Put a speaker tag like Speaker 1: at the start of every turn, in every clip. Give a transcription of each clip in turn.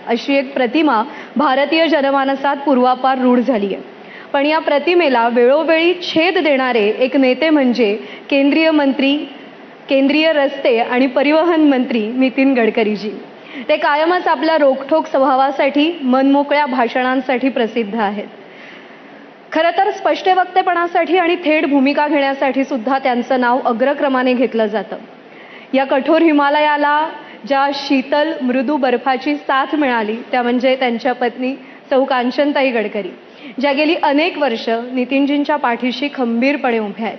Speaker 1: अशी एक प्रतिमा भारतीय जनमानसात पूर्वापार रूढ झाली आहे. पण या प्रतिमेला वेळोवेळी छेद देणारे एक नेते म्हणजे केंद्रीय रस्ते आणि परिवहन मंत्री नितीन गडकरीजी. ते कायमच आपल्या रोखठोक स्वभावासाठी, मनमोकळ्या भाषणांसाठी प्रसिद्ध आहेत. खरं तर स्पष्ट वक्तेपणासाठी आणि थेट भूमिका घेण्यासाठी सुद्धा त्यांचं नाव अग्रक्रमाने घेतलं जातं. या कठोर हिमालयाला ज्या शीतल मृदू बर्फाची साथ मिळाली त्या म्हणजे त्यांच्या पत्नी सौ कांचनताई गडकरी, ज्या गेली अनेक वर्ष नितीनजींच्या पाठीशी खंबीरपणे उभ्या आहेत.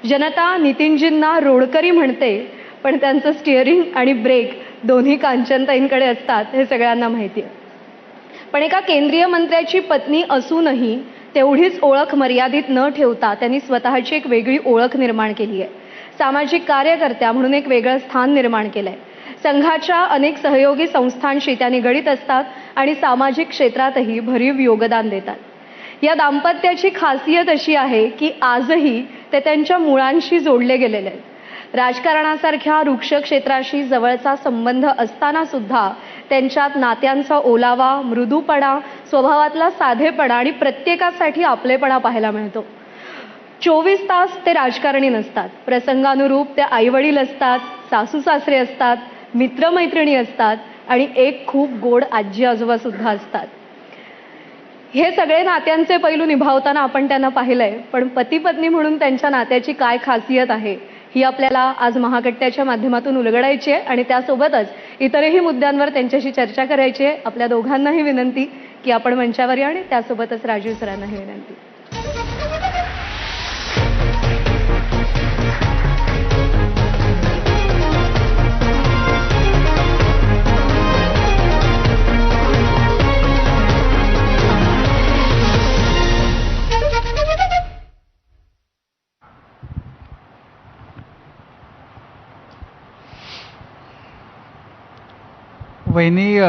Speaker 1: जनता नितीनजींना रोडकरी म्हणते, पण त्यांचं स्टिअरिंग आणि ब्रेक दोन्ही कांचनताईंकडे असतात हे सगळ्यांना माहिती आहे. पण एका केंद्रीय मंत्र्याची पत्नी असूनही तेवढीच ओळख मर्यादित न ठेवता त्यांनी स्वतःची एक वेगळी ओळख निर्माण केली आहे. सामाजिक कार्यकर्त्या म्हणून एक वेगळं स्थान निर्माण केलंय. संघाच्या अनेक सहयोगी संस्थांशी त्या निगडीत असतात आणि सामाजिक क्षेत्रातही भरीव योगदान देतात. या दाम्पत्याची खासियत अशी आहे की आजही ते त्यांच्या मुळांशी जोडले गेलेले आहेत. राजकारणासारख्या वृक्ष क्षेत्राशी जवळचा संबंध असताना सुद्धा त्यांच्यात नात्यांचा ओलावा, मृदूपणा, स्वभावातला साधेपणा आणि प्रत्येकासाठी आपलेपणा पाहायला मिळतो. 24 तास ते राजकारणी नसतात. प्रसंगानुरूप ते आईवडील असतात, सासू सासरे असतात, मित्रमैत्रिणी असतात आणि एक खूप गोड आजी आजोबा सुद्धा असतात. हे सगळे नात्यांचे पैलू निभावताना आपण त्यांना पाहिलंय. पण पती पत्नी म्हणून त्यांच्या नात्याची काय खासियत आहे ही आपल्याला आज महाकट्ट्याच्या माध्यमातून उलगडायची आहे आणि त्यासोबतच इतरही मुद्द्यांवर त्यांच्याशी चर्चा करायची आहे. आपल्या दोघांनाही विनंती की आपण मंचावर या आणि त्यासोबतच राजीव सरांनाही विनंती.
Speaker 2: वहिनी,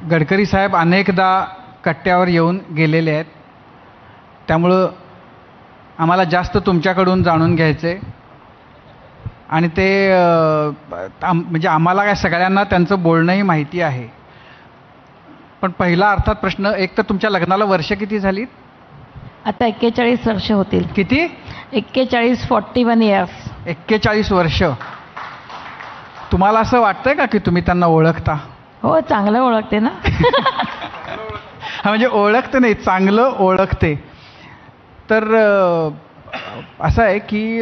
Speaker 2: गडकरी साहेब अनेकदा कट्ट्यावर येऊन गेलेले आहेत, त्यामुळं आम्हाला जास्त तुमच्याकडून जाणून घ्यायचे आणि ते म्हणजे आम्हाला काय सगळ्यांना त्यांचं बोलणंही माहिती आहे. पण पहिला अर्थात प्रश्न, एक तर तुमच्या लग्नाला वर्ष किती झालीत?
Speaker 3: आता 41 वर्ष होतील.
Speaker 2: किती?
Speaker 3: 41 इयर्स.
Speaker 2: 41 वर्ष. तुम्हाला असं वाटतंय का की तुम्ही त्यांना ओळखता?
Speaker 3: हो, चांगलं ओळखते ना.
Speaker 2: म्हणजे ओळखते नाही, चांगलं ओळखते. तर असं आहे की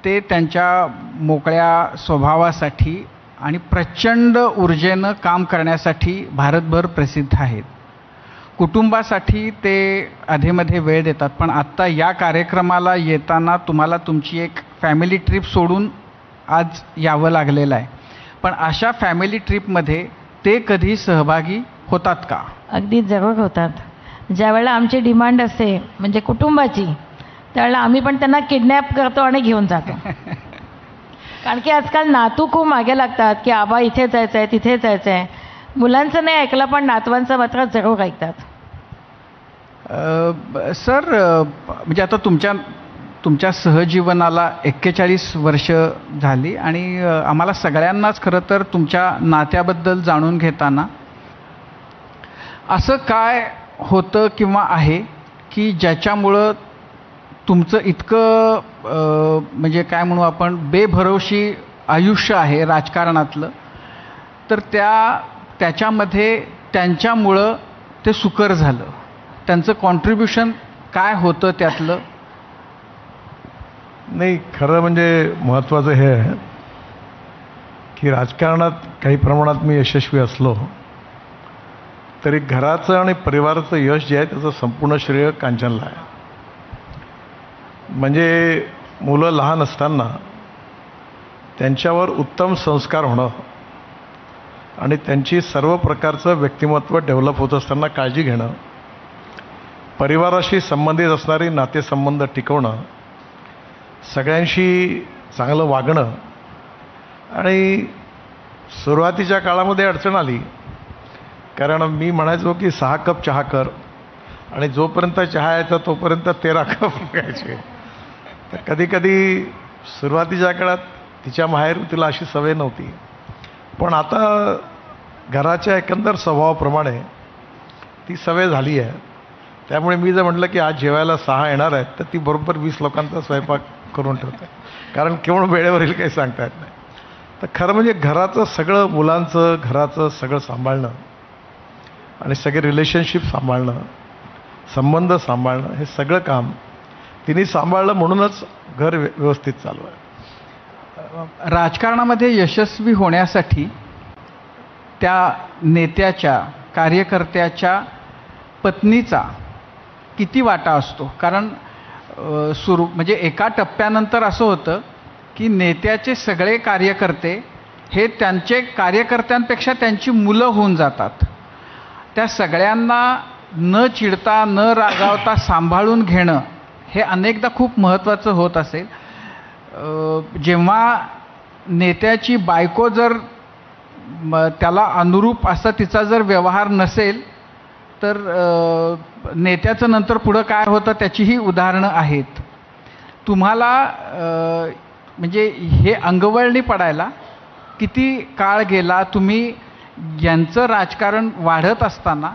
Speaker 2: ते त्यांच्या मोकळ्या स्वभावासाठी आणि प्रचंड ऊर्जेनं काम करण्यासाठी भारतभर प्रसिद्ध आहेत. कुटुंबासाठी ते अधेमध्ये वेळ देतात. पण आत्ता या कार्यक्रमाला येताना तुम्हाला तुमची एक फॅमिली ट्रिप सोडून आज यावं लागलेलं आहे. पण अशा फॅमिली ट्रिपमध्ये ते कधी सहभागी होतात का?
Speaker 3: अगदी जरूर होतात. ज्यावेळेला आमची डिमांड असते म्हणजे कुटुंबाची, त्यावेळेला आम्ही पण त्यांना किडनॅप करतो आणि घेऊन जातो. कारण की आजकाल नातू खूप मागे लागतात की आबा इथे जायचं आहे, तिथे जायचं आहे. मुलांचं नाही ऐकलं पण नातवांचं मात्र जरूर ऐकतात.
Speaker 2: सर, म्हणजे आता तुमच्या सहजीवनाला 41 वर्ष झाली आणि आम्हाला सगळ्यांनाच खरं तर तुमच्या नात्याबद्दल जाणून घेताना असं काय होतं किंवा आहे की ज्याच्यामुळं तुमचं इतकं म्हणजे काय म्हणू आपण, बेभरवशी आयुष्य आहे राजकारणातलं, तर त्याच्यामध्ये त्यांच्यामुळं ते सुकर झालं. त्यांचं कॉन्ट्रीब्युशन काय होतं त्यातलं?
Speaker 4: नाही, खरं म्हणजे महत्त्वाचं हे आहे की राजकारणात काही प्रमाणात मी यशस्वी असलो तरी घराचं आणि परिवाराचं यश जे आहे त्याचं संपूर्ण श्रेय कांचनला आहे. म्हणजे मुलं लहान असताना त्यांच्यावर उत्तम संस्कार होणं आणि त्यांची सर्व प्रकारचं व्यक्तिमत्व डेव्हलप होत असताना काळजी घेणं, परिवाराशी संबंधित असणारी नातेसंबंध टिकवणं, सगळ्यांशी चांगलं वागणं. आणि सुरुवातीच्या काळामध्ये अडचण आली, कारण मी म्हणायचो की 6 कप चहा कर आणि जोपर्यंत चहा यायचा तोपर्यंत 13 कप घ्यायचे. तर कधीकधी सुरुवातीच्या काळात तिच्या माहेर तिला अशी सवय नव्हती. पण आता घराच्या एकंदर स्वभावाप्रमाणे ती सवय झाली आहे. त्यामुळे मी जर म्हटलं की आज जेवायला 6 येणार आहेत तर ती बरोबर 20 लोकांचा स्वयंपाक करून ठेवते, कारण केवळ वेळेवर येईल काही सांगता येत नाही. तर खरं म्हणजे घराचं सगळं, मुलांचं, घराचं सगळं सांभाळणं आणि सगळे रिलेशनशिप सांभाळणं, संबंध सांभाळणं, हे सगळं काम तिने सांभाळलं, म्हणूनच घर व्यवस्थित चालू आहे.
Speaker 2: राजकारणामध्ये यशस्वी होण्यासाठी त्या नेत्याच्या, कार्यकर्त्याच्या पत्नीचा किती वाटा असतो? कारण म्हणजे एका टप्प्यानंतर असं होतं की नेत्याचे सगळे कार्यकर्ते हे त्यांचे कार्यकर्त्यांपेक्षा त्यांची मुलं होऊन जातात. त्या सगळ्यांना न चिडता, न रागावता सांभाळून घेणं हे अनेकदा खूप महत्त्वाचं होत असेल. जेव्हा नेत्याची बायको जर त्याला अनुरूप असा तिचा जर व्यवहार नसेल तर नेत्याचं नंतर पुढं काय होतं त्याचीही उदाहरणं आहेत. तुम्हाला म्हणजे हे अंगवळणी पडायला किती काळ गेला? तुम्ही यांचं राजकारण वाढत असताना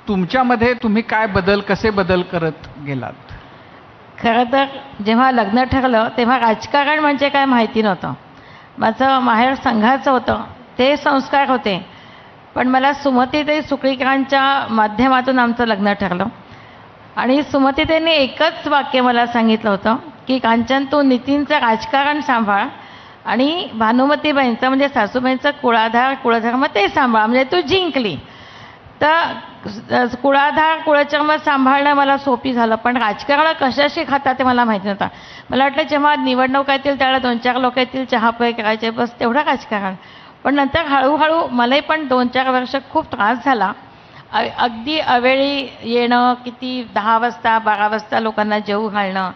Speaker 2: तुमच्यामध्ये तुम्ही काय कसे बदल करत गेलात?
Speaker 3: खरं तर जेव्हा लग्न ठरलं तेव्हा राजकारण म्हणजे काय माहिती नव्हतं. माझं माहेर संघाचं होतं, ते संस्कार होते. पण मला सुमतीताई सुकळीकरांच्या माध्यमातून आमचं लग्न ठरलं आणि सुमतीताईंनी एकच वाक्य मला सांगितलं होतं की कांचन, तू नितीनचं राजकारण सांभाळ आणि भानुमतीबाईंचं म्हणजे सासूबाईंचं कुळाधार कुळधर्म ते सांभाळ, म्हणजे तू जिंकली. तर कुळाधार कुळधर्म सांभाळणं मला सोपी झालं, पण राजकारण कशाशी खातात ते मला माहिती नव्हतं. मला वाटलं जेव्हा निवडणूक येतील त्यावेळेला 2-4 लोक येतील, चहापोहे करायचे, बस तेवढं राजकारण. पण नंतर हळूहळू मलाही पण 2-4 वर्ष खूप त्रास झाला. अगदी अवेळी येणं, किती 10 वाजता 12 वाजता लोकांना जेवू घालणं,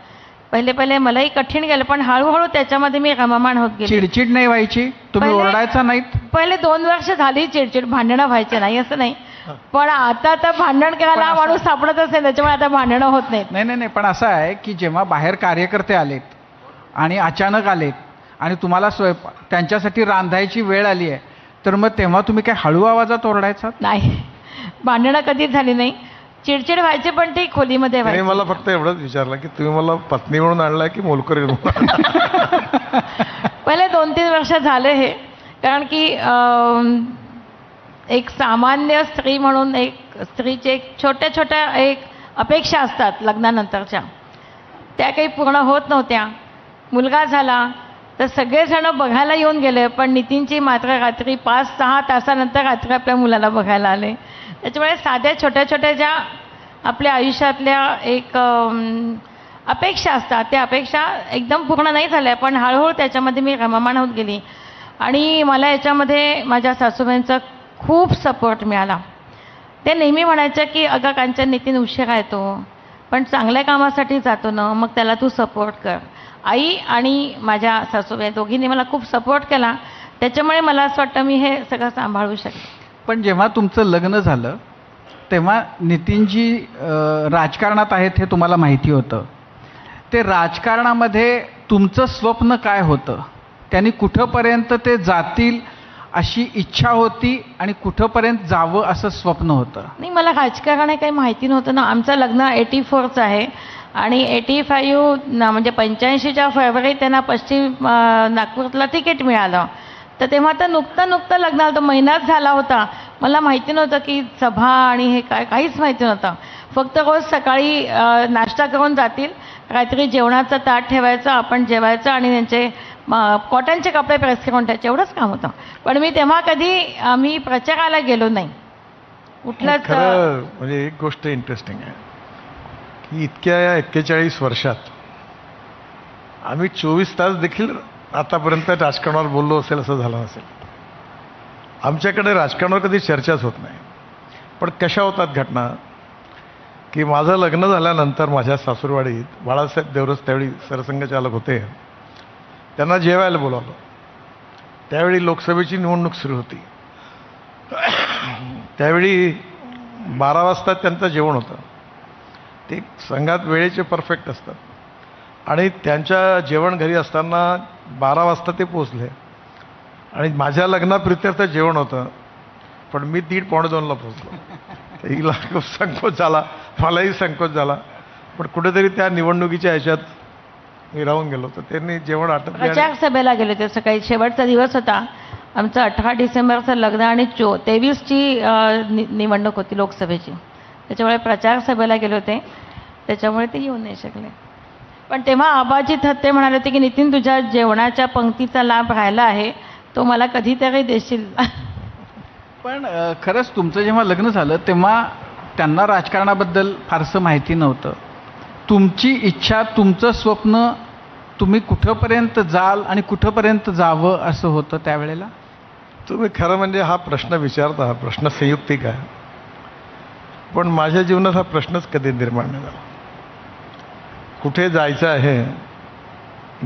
Speaker 3: पहिले मलाही कठीण गेलं. पण हळूहळू त्याच्यामध्ये मी रममाण होत गेले.
Speaker 2: चिडचिड नाही व्हायची? तुम्ही ओरडायचा नाहीत?
Speaker 3: पहिले 2 वर्ष झाली चिडचिड, भांडणं व्हायचे नाही असं नाही, पण आता तर भांडण करायला माणूस सापडत असेल, त्याच्यामुळे आता भांडणं होत नाहीत.
Speaker 2: नाही, पण असं आहे की जेव्हा बाहेर कार्यकर्ते आलेत आणि अचानक आलेत आणि तुम्हाला त्यांच्यासाठी रांधायची वेळ आली आहे, तर मग तेव्हा तुम्ही काय हळू आवाजात ओरडायचा?
Speaker 3: नाही, भांडणं कधीच झाली नाही. चिडचिड व्हायची पण ती खोलीमध्ये
Speaker 4: नाही,
Speaker 3: व्हायची.
Speaker 4: मला फक्त एवढंच विचारलं की तुम्ही मला पत्नी म्हणून आणलाय की मोलकरी म्हणून?
Speaker 3: पहिले 2-3 वर्ष झाले हे, कारण की एक सामान्य स्त्री म्हणून एक स्त्रीचे एक छोट्या एक अपेक्षा असतात लग्नानंतरच्या, त्या काही पूर्ण होत नव्हत्या. मुलगा झाला तर सगळेजण बघायला येऊन गेले, पण नितीनची मात्र रात्री 5-6 तासानंतर रात्री आपल्या मुलाला बघायला आले. त्याच्यामुळे साध्या छोट्या ज्या आपल्या आयुष्यातल्या एक अपेक्षा असतात त्या अपेक्षा एकदम पूर्ण नाही झाल्या, पण हळूहळू त्याच्यामध्ये मी रममाण होत गेली. आणि मला याच्यामध्ये माझ्या सासूबाईंचा खूप सपोर्ट मिळाला. ते नेहमी म्हणायचं की अगं कांचन, नितीन उशिरा येतो पण चांगल्या कामासाठी जातो ना, मग त्याला तू सपोर्ट कर. आई आणि माझ्या सासूबाई दोघींनी मला खूप सपोर्ट केला, त्याच्यामुळे मला असं वाटतं मी हे सगळं सांभाळू शकते.
Speaker 2: पण जेव्हा तुमचं लग्न झालं तेव्हा नितीनजी राजकारणात आहेत हे तुम्हाला माहिती होतं. ते राजकारणामध्ये तुमचं स्वप्न काय होतं? त्यांनी कुठंपर्यंत ते जातील अशी इच्छा होती आणि कुठंपर्यंत जावं असं स्वप्न होतं?
Speaker 3: नाही, मला राजकारण हे काही माहिती नव्हतं ना. आमचं लग्न 84चं आहे आणि 85 म्हणजे 85च्या फेब्रुवारीत त्यांना पश्चिम नागपूरला तिकीट मिळालं. तर तेव्हा तर नुकतं लग्न आलं, महिनाच झाला होता. मला माहिती नव्हतं की सभा आणि हे काहीच माहिती नव्हतं. फक्त रोज सकाळी नाश्ता करून जातील, रात्री जेवणाचं ताट ठेवायचं, आपण जेवायचं आणि त्यांचे कॉटनचे कपडे प्रेस करून ठेवायचे, एवढंच काम होतं. पण मी तेव्हा कधी आम्ही प्रचाराला गेलो नाही कुठलंच.
Speaker 4: खरं म्हणजे एक गोष्ट इंटरेस्टिंग आहे की इतक्या 41 वर्षात आम्ही 24 तास देखील आतापर्यंत राजकारणावर बोललो असेल असं झालं नसेल. आमच्याकडे राजकारणावर कधी चर्चाच होत नाही. पण कशा होतात घटना की माझं लग्न झाल्यानंतर माझ्या सासूरवाडीत बाळासाहेब देवरस त्यावेळी सरसंघचालक होते, त्यांना जेवायला बोलावलं. त्यावेळी लोकसभेची निवडणूक सुरू होती. त्यावेळी 12 वाजता त्यांचं जेवण होतं. ते संघात वेळेचे परफेक्ट असतात आणि त्यांच्या जेवण घरी असताना 12 वाजता ते पोचले आणि माझ्या लग्नाप्रित्यर्थ जेवण होतं. पण मी 1:30-1:45ला पोहोचलो. तर हिला खूप संकोच झाला, मलाही संकोच झाला. पण कुठेतरी त्या निवडणुकीच्या ह्याच्यात मी राहून गेलो. तर त्यांनी जेवण आटपले
Speaker 3: प्रचार सभेला गेले होते सकाळी. शेवटचा दिवस होता आमचं. 18 डिसेंबरचं लग्न आणि 23ची निवडणूक होती लोकसभेची. त्याच्यामुळे प्रचार सभेला गेले होते, त्याच्यामुळे ते येऊ नाही शकले. पण तेव्हा आबाजी थत्ते म्हणाले होते की नितीन, तुझ्या जेवणाच्या पंक्तीचा लाभ राहिला आहे, तो मला कधीतरी देशील.
Speaker 2: पण खरंच तुमचं जेव्हा लग्न झालं तेव्हा त्यांना राजकारणाबद्दल फारसं माहिती नव्हतं. तुमची इच्छा, तुमचं स्वप्न, तुम्ही कुठंपर्यंत जाल आणि कुठंपर्यंत जावं असं होतं त्यावेळेला?
Speaker 4: तुम्ही खरं म्हणजे हा प्रश्न विचारता, हा प्रश्न संयुक्तिक आहे. पण माझ्या जीवनात हा प्रश्नच कधी निर्माण नाही झाला. कुठे जायचं आहे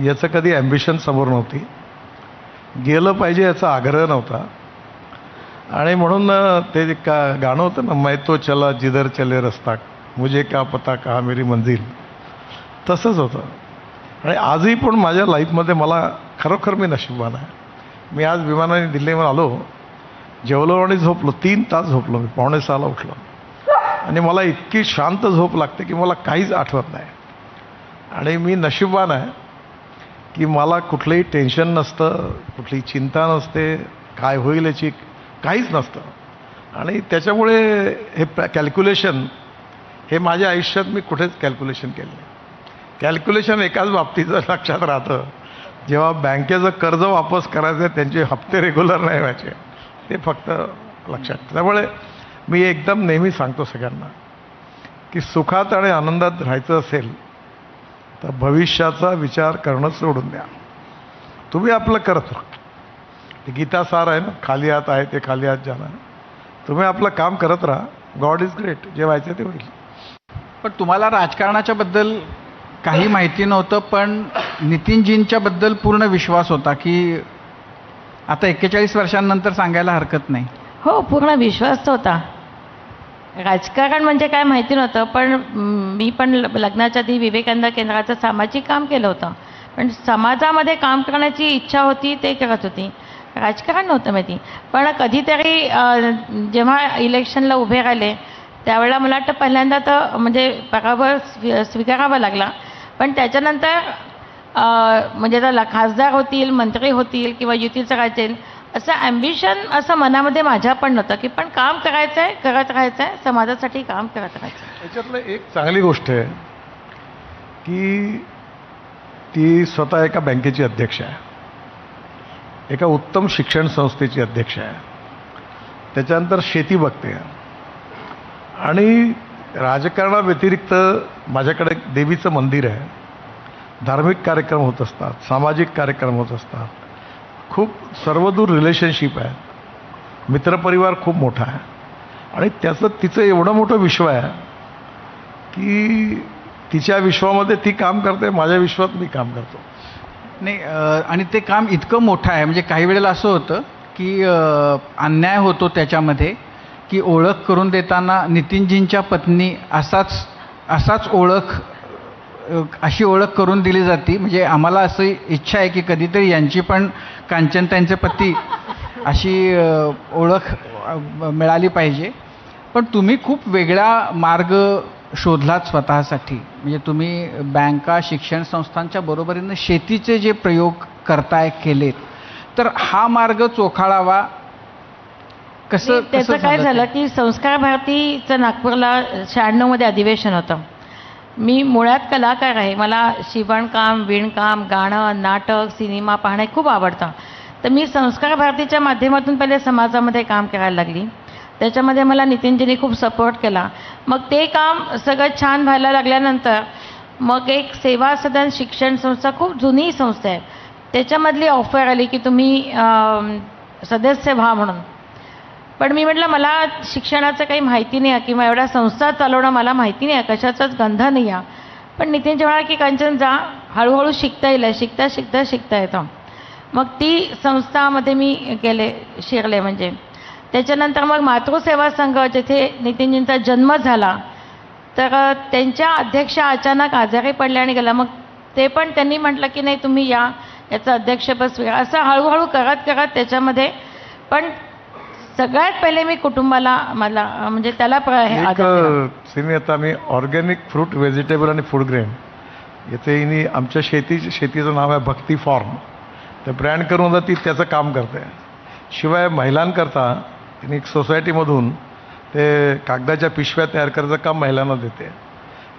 Speaker 4: याचं कधी ॲम्बिशन समोर नव्हती. गेलं पाहिजे याचा आग्रह नव्हता. आणि म्हणून ते गाणं होतं ना, मैं तो चला जिधर चले रस्ता, मुझे क्या पता कहा मेरी मंजिल, तसंच होतं. आणि आजही पण माझ्या लाईफमध्ये मला खरोखर मी नशीबवान आहे. मी आज विमानाने दिल्लीवर आलो, जेवलो आणि झोपलो. 3 तास झोपलो मी. 5:45ला उठलो आणि मला इतकी शांत झोप लागते की मला काहीच आठवत नाही. आणि मी नशीबवान आहे की मला कुठलंही टेन्शन नसतं, कुठली चिंता नसते, काय होईल याची काहीच नसतं. आणि त्याच्यामुळे हे कॅल्क्युलेशन हे माझ्या आयुष्यात मी कुठेच कॅल्क्युलेशन केलं नाही. कॅल्क्युलेशन एकाच बाबतीचं लक्षात राहतं, जेव्हा बँकेचं कर्ज वापस करायचं त्यांचे हप्ते रेग्युलर नाही व्हायचे, ते फक्त लक्षात. त्यामुळे मी एकदम नेहमी सांगतो सगळ्यांना की सुखात आणि आनंदात राहायचं असेल तर भविष्याचा विचार करणं सोडून द्या. तुम्ही आपलं करत राहा. ते गीता सार आहे ना, खाली हात आहे ते खाली हात जाणार. तुम्ही आपलं काम करत राहा. God is great. जे व्हायचं ते होईल.
Speaker 2: पण तुम्हाला राजकारणाच्या बद्दल काही माहिती नव्हतं, पण नितीनजींच्या बद्दल पूर्ण विश्वास होता की आता 41 वर्षांनंतर सांगायला हरकत नाही.
Speaker 3: हो, पूर्ण विश्वास तर होता. राजकारण म्हणजे काय माहिती नव्हतं, पण मी पण लग्नाच्या आधी विवेकानंद केंद्राचं सामाजिक काम केलं होतं. पण समाजामध्ये काम करण्याची इच्छा होती, ते करत होती. राजकारण नव्हतं माहिती. पण कधीतरी जेव्हा इलेक्शनला उभे राहिले त्यावेळेला मला वाटतं पहिल्यांदा तर म्हणजे पराभव स्वीकारावा लागला. पण त्याच्यानंतर म्हणजे आता खासदार होतील, मंत्री होतील किंवा युतीचं राज्य येईल असं ॲम्बिशन असं मनामध्ये माझ्या पण नव्हतं, की पण काम करायचं आहे, करत राहायचं आहे, समाजासाठी काम करत राहायचं.
Speaker 4: याच्यातलं एक चांगली गोष्ट आहे की ती स्वतः एका बँकेची अध्यक्ष आहे, एका उत्तम शिक्षण संस्थेची अध्यक्ष आहे, त्याच्यानंतर शेती बघते. आणि राजकारणाव्यतिरिक्त माझ्याकडे देवीचं मंदिर आहे, धार्मिक कार्यक्रम होत असतात, सामाजिक कार्यक्रम होत असतात, खूप सर्वदूर रिलेशनशिप आहे, मित्रपरिवार खूप मोठा आहे. आणि तिचं एवढं मोठं विश्व आहे की तिच्या विश्वामध्ये ती काम करते, माझ्या विश्वात मी काम करतो.
Speaker 2: नाही, आणि ते काम इतकं मोठं आहे म्हणजे काही वेळेला असं होतं की अन्याय होतो त्याच्यामध्ये की ओळख करून देताना नितीनजींच्या पत्नी असाच अशी ओळख करून दिली जाते. म्हणजे आम्हाला असं इच्छा आहे की कधीतरी यांची पण कांचन त्यांचे पती अशी ओळख मिळाली पाहिजे. पण तुम्ही खूप वेगळा मार्ग शोधलात स्वतःसाठी. म्हणजे तुम्ही बँका, शिक्षण संस्थांच्या बरोबरीनं शेतीचे जे प्रयोग केलेत, तर हा मार्ग चोखाळावा कसं?
Speaker 3: त्याचं काय झालं की संस्कार भारतीचं नागपूरला 96मध्ये अधिवेशन होतं. मी मुळात कलाकार आहे. मला शिवणकाम, विणकाम, गाणं, नाटक, सिनेमा पाहणे खूप आवडतं. तर मी संस्कार भारतीच्या माध्यमातून पहिले समाजामध्ये काम करायला लागली. त्याच्यामध्ये मला नितीनजींनी खूप सपोर्ट केला. मग ते काम सगळं छान व्हायला लागल्यानंतर मग एक सेवा सदन शिक्षण संस्था, खूप जुनी संस्था आहे, त्याच्यामधली ऑफर आली की तुम्ही सदस्य व्हा म्हणून. पण मी म्हटलं मला शिक्षणाचं काही माहिती नाही आहे किंवा एवढ्या संस्था चालवणं मला माहिती नाही आहे, कशाचाच गंध नाही आहे. पण नितीनजी म्हणाले की कांचन जा, हळूहळू शिकता येईल, शिकता येतं. मग ती संस्थामध्ये मी शिरले. म्हणजे त्याच्यानंतर मग मातृसेवा संघ, जिथे नितीनजींचा जन्म झाला, तर त्यांच्या अध्यक्षा अचानक आजारी पडल्या आणि गेला. मग ते पण त्यांनी म्हटलं की नाही तुम्ही याचं अध्यक्षपद स्वीकार. असं हळूहळू करत त्याच्यामध्ये पण सगळ्यात पहिले मी कुटुंबाला मला म्हणजे त्याला हे
Speaker 4: एक
Speaker 3: आदर दिला.
Speaker 4: सिने आता मी ऑर्गॅनिक फ्रूट व्हेजिटेबल आणि फूड ग्रेन येथे हिने आमच्या शेतीचं नाव आहे भक्ती फार्म. ते ब्रँड करून ती त्याचं काम करते. शिवाय महिलांकरता तिने एक सोसायटीमधून ते कागदाच्या पिशव्या तयार करायचं काम महिलांना देते.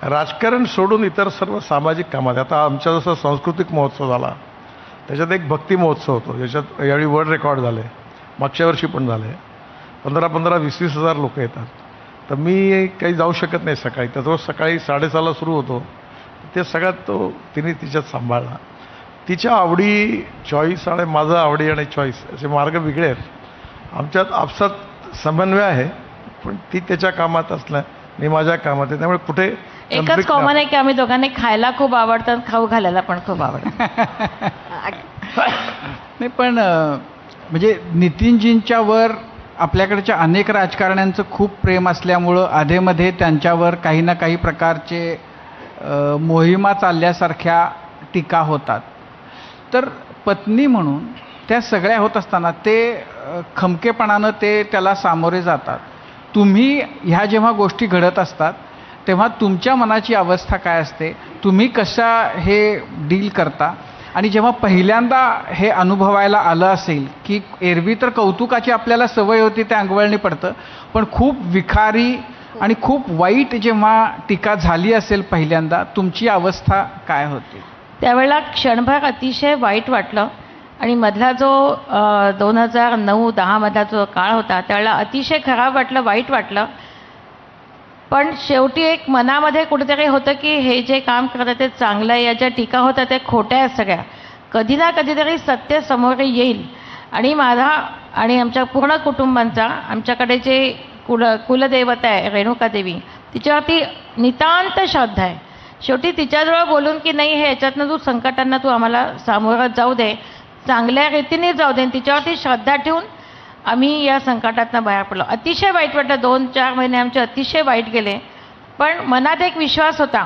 Speaker 4: राजकारण सोडून इतर सर्व सामाजिक कामात आता आमच्या जसं सांस्कृतिक महोत्सव झाला त्याच्यात एक भक्ती महोत्सव होतो ज्याच्यात यावेळी वर्ल्ड रेकॉर्ड झाले, मागच्या वर्षी पण झाले. 15-20 हजार लोक येतात. तर मी काही जाऊ शकत नाही सकाळी, तर तो सकाळी 6:30ला सुरू होतो. ते सगळ्यात तो तिने तिच्यात सांभाळला. तिच्या आवडी चॉईस आणि माझं आवडी आणि चॉईस असे मार्ग वेगळे आहेत. आमच्यात आपसात समन्वय आहे, पण ती त्याच्या कामात असल्या मी माझ्या कामात आहे, त्यामुळे कुठे
Speaker 3: एकच
Speaker 4: conflict
Speaker 3: कॉमन
Speaker 4: नाही.
Speaker 3: आहे की आम्ही दोघांनी खायला खूप आवडतं, खाऊ घालायला पण खूप आवडतं.
Speaker 2: नाही पण म्हणजे नितीनजींच्या वर आपल्याकडच्या अनेक राजकारण्यांचं खूप प्रेम असल्यामुळं अधेमध्ये त्यांच्यावर काही ना काही प्रकारचे मोहिमा चालल्यासारख्या टीका होतात. तर पत्नी म्हणून त्या सगळ्या होत असताना ते खमकेपणानं ते त्याला सामोरे जातात. तुम्ही ह्या जेव्हा गोष्टी घडत असतात तेव्हा तुमच्या मनाची अवस्था काय असते, तुम्ही कशा हे डील करता? आणि जेव्हा पहिल्यांदा हे अनुभवायला आलं असेल की एरवी तर कौतुकाची आपल्याला सवय होती, ते अंगवळणी पडतं, पण खूप विखारी आणि खूप वाईट जेव्हा टीका झाली असेल पहिल्यांदा, तुमची अवस्था काय होती?
Speaker 3: त्यावेळेला क्षणभर अतिशय वाईट वाटलं. आणि मधला जो 2009-10 मधला जो काळ होता त्यावेळेला अतिशय खराब वाटलं, वाईट वाटलं. पण शेवटी एक मनामध्ये कुठेतरी होतं की हे जे काम करतात ते चांगलं आहे, या ज्या टीका होत्या त्या खोट्या आहेत सगळ्या. कधी ना कधीतरी सत्य समोर येईल. आणि माझा आणि आमच्या पूर्ण कुटुंबांचा आमच्याकडे जे कुलदेवता आहे रेणुका देवी, तिच्यावरती नितांत श्रद्धा आहे. शेवटी तिच्याजवळ बोलून की नाही, हे याच्यातनं तू संकटांना तू आम्हाला सामोरं जाऊ दे, चांगल्या रीतीने जाऊ दे, तिच्यावरती श्रद्धा ठेवून आम्ही या संकटातनं बाहेर पडलो. अतिशय वाईट वाटलं. 2-4 महिने आमचे अतिशय वाईट गेले. पण मनात एक विश्वास होता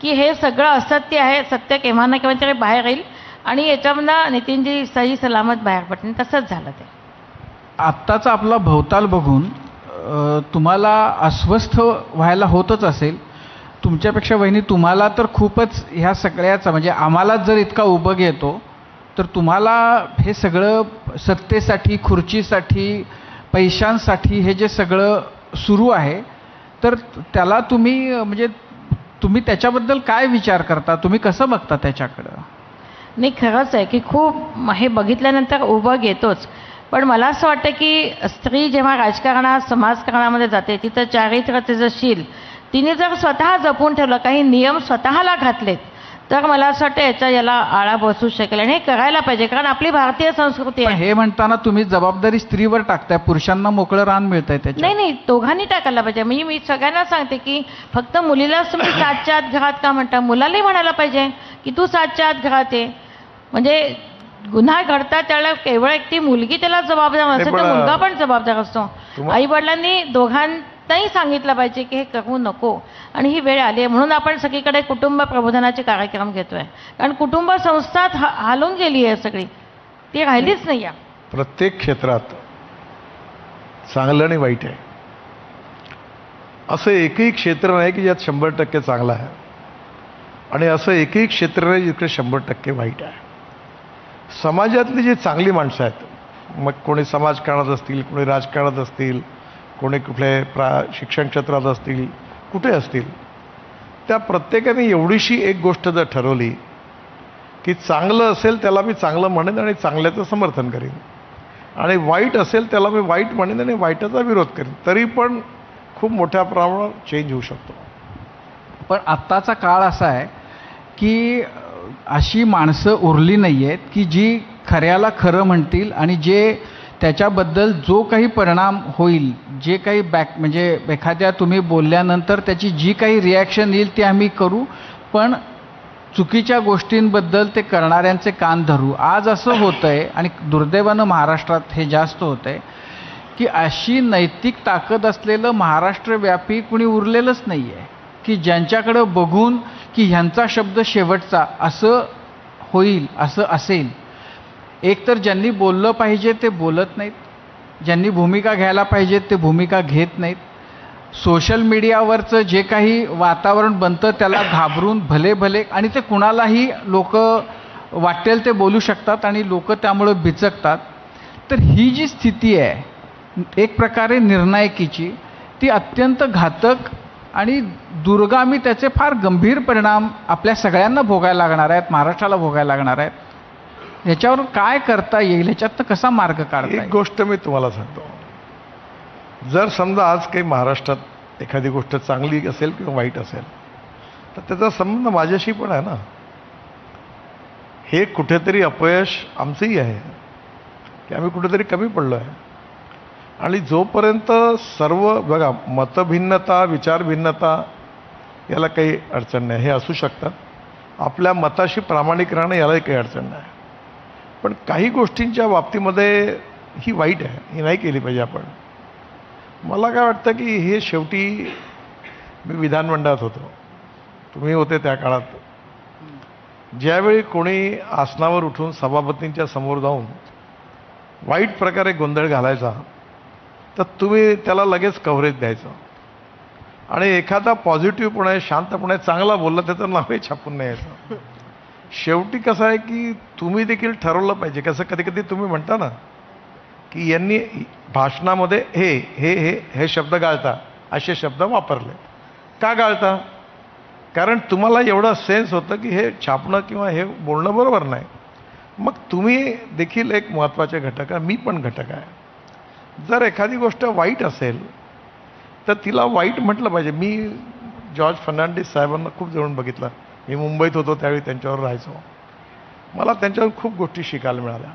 Speaker 3: की हे सगळं असत्य आहे, सत्य केव्हा ना केव्हा तरी बाहेर येईल आणि याच्यामधनं नितीनजी सही सलामत बाहेर पडले. तसंच झालं ते.
Speaker 2: आत्ताचा आपला भवताल बघून तुम्हाला अस्वस्थ व्हायला होतच असेल. तुमच्यापेक्षा वहिनी तुम्हाला तर खूपच ह्या सगळ्याचा म्हणजे आम्हालाच जर इतका उबग येतो, तर तुम्हाला हे सगळं सत्तेसाठी, खुर्चीसाठी, पैशांसाठी हे जे सगळं सुरू आहे, तर त्याला तुम्ही म्हणजे तुम्ही त्याच्याबद्दल काय विचार करता? तुम्ही कसं बघता त्याच्याकडं?
Speaker 3: नाही, खरंच आहे की खूप हे बघितल्यानंतर उबग येतोच. पण मला असं वाटतं की स्त्री जेव्हा राजकारणात, समाजकारणामध्ये जाते, तिथं चारित्र्य तिचं शील तिने जर स्वतः जपून ठेवलं, काही नियम स्वतःला घातलेत, तर मला असं वाटतं याला आळा बसू शकेल. आणि हे करायला पाहिजे, कारण आपली भारतीय संस्कृती
Speaker 2: पण
Speaker 3: आहे.
Speaker 2: हे म्हणताना तुम्ही जबाबदारी स्त्रीवर टाकताय, पुरुषांना मोकळं रान मिळतंय त्याच्यात.
Speaker 3: नाही, दोघांनी टाकायला पाहिजे. म्हणजे मी सगळ्यांना सांगते की फक्त मुलीलाच तुम्ही 7च्या आत घरात का म्हणता, मुलालाही म्हणायला पाहिजे की तू 7च्या आत घरात आहे. म्हणजे गुन्हा घडतात त्यावेळेला केवळ एकटी मुलगी त्याला जबाबदार नसते, तर मुलगा पण जबाबदार असतो. आई वडिलांनी दोघांनाही सांगितलं पाहिजे की हे करू नको. आणि ही वेळ आली आहे म्हणून आपण सगळीकडे कुटुंब प्रबोधनाचे कार्यक्रम घेतोय. कारण कुटुंब संस्था हालून गेली आहे सगळी, ती राहिलीच नाही आहे.
Speaker 4: प्रत्येक क्षेत्रात चांगलं आणि वाईट आहे. असं एकही क्षेत्र नाही की ज्यात 100% चांगलं आहे, आणि असं एकही क्षेत्र नाही जिकडे 100% वाईट आहे. समाजातली जी चांगली माणसं आहेत, मग कोणी समाजकारणात असतील, कोणी राजकारणात असतील, कोणी कुठल्या शिक्षण क्षेत्रात असतील, कुठे असतील, त्या प्रत्येकाने एवढीशी एक गोष्ट जर ठरवली की चांगलं असेल त्याला मी चांगलं म्हणेन आणि चांगल्याचं समर्थन करेन, आणि वाईट असेल त्याला मी वाईट म्हणेन आणि वाईटाचा विरोध करेन, तरी पण खूप मोठ्या प्रमाणात चेंज होऊ शकतो.
Speaker 2: पण आत्ताचा काळ असा आहे की अशी माणसं उरली नाही आहेत की जी खऱ्याला खरं म्हणतील आणि जे त्याच्याबद्दल जो काही परिणाम होईल, जे काही म्हणजे एखाद्या तुम्ही बोलल्यानंतर त्याची जी काही रिॲक्शन येईल ती आम्ही करू, पण चुकीच्या गोष्टींबद्दल ते करणाऱ्यांचे कान धरू. आज असं होतं आहे आणि दुर्दैवानं महाराष्ट्रात हे जास्त होतं आहे की अशी नैतिक ताकद असलेलं महाराष्ट्रव्यापी कुणी उरलेलंच नाही आहे की ज्यांच्याकडं बघून की ह्यांचा शब्द शेवटचा असं होईल, असं असेल. एक तर ज्यांनी बोललं पाहिजे ते बोलत नाहीत, ज्यांनी भूमिका घ्यायला पाहिजेत ते भूमिका घेत नाहीत. सोशल मीडियावरचं जे काही वातावरण बनतं त्याला घाबरून भले भले आणि ते कुणालाही लोक वाटेल ते बोलू शकतात आणि लोक त्यामुळे बिचकतात. तर ही जी स्थिती आहे एक प्रकारे निर्णायकीची, ती अत्यंत घातक आणि दुर्गामी, त्याचे फार गंभीर परिणाम आपल्या सगळ्यांना भोगायला लागणार आहेत, महाराष्ट्राला भोगायला लागणार आहेत. ह्याच्यावर काय करता येईल, ह्याच्यातनं कसा मार्ग काढता
Speaker 4: एक
Speaker 2: येईल?
Speaker 4: गोष्ट मी तुम्हाला सांगतो, जर समजा आज काही महाराष्ट्रात एखादी गोष्ट चांगली असेल किंवा वाईट असेल तर त्याचा संबंध माझ्याशी पण आहे ना. हे कुठेतरी अपयश आमचंही आहे की आम्ही कुठेतरी कमी पडलो आहे. आणि जोपर्यंत सर्व बघा, मतभिन्नता, विचारभिन्नता याला काही अडचण नाही, हे असू शकतात. आपल्या मताशी प्रामाणिक राहणं यालाही काही अडचण नाही. पण काही गोष्टींच्या बाबतीमध्ये ही वाईट आहे, ही नाही केली पाहिजे आपण. मला काय वाटतं की हे शेवटी, मी विधानमंडळात होतो, तुम्ही होते त्या काळात, ज्यावेळी कोणी आसनावर उठून सभापतींच्या समोर जाऊन वाईट प्रकारे गोंधळ घालायचा तर तुम्ही त्याला लगेच कव्हरेज द्यायचं. आणि एखादा पॉझिटिव्हपणे, शांतपणे चांगला बोलला त्याचं नावही छापून नाही यायचं. शेवटी कसं आहे की तुम्ही देखील ठरवलं पाहिजे. कसं कधी कधी तुम्ही म्हणता ना की यांनी भाषणामध्ये हे हे हे हे शब्द गाळता, असे शब्द वापरले. का गाळता? कारण तुम्हाला एवढं सेन्स होतं की हे छापणं किंवा हे बोलणं बरोबर नाही. मग तुम्ही देखील एक महत्त्वाचे घटक आहे, मी पण घटक आहे. जर एखादी गोष्ट वाईट असेल तर तिला वाईट म्हटलं पाहिजे. मी जॉर्ज फर्नांडिस साहेबांना खूप जवळून बघितलं. मी मुंबईत होतो त्यावेळी त्यांच्यावर राहायचो. मला त्यांच्यावर खूप गोष्टी शिकायला मिळाल्या.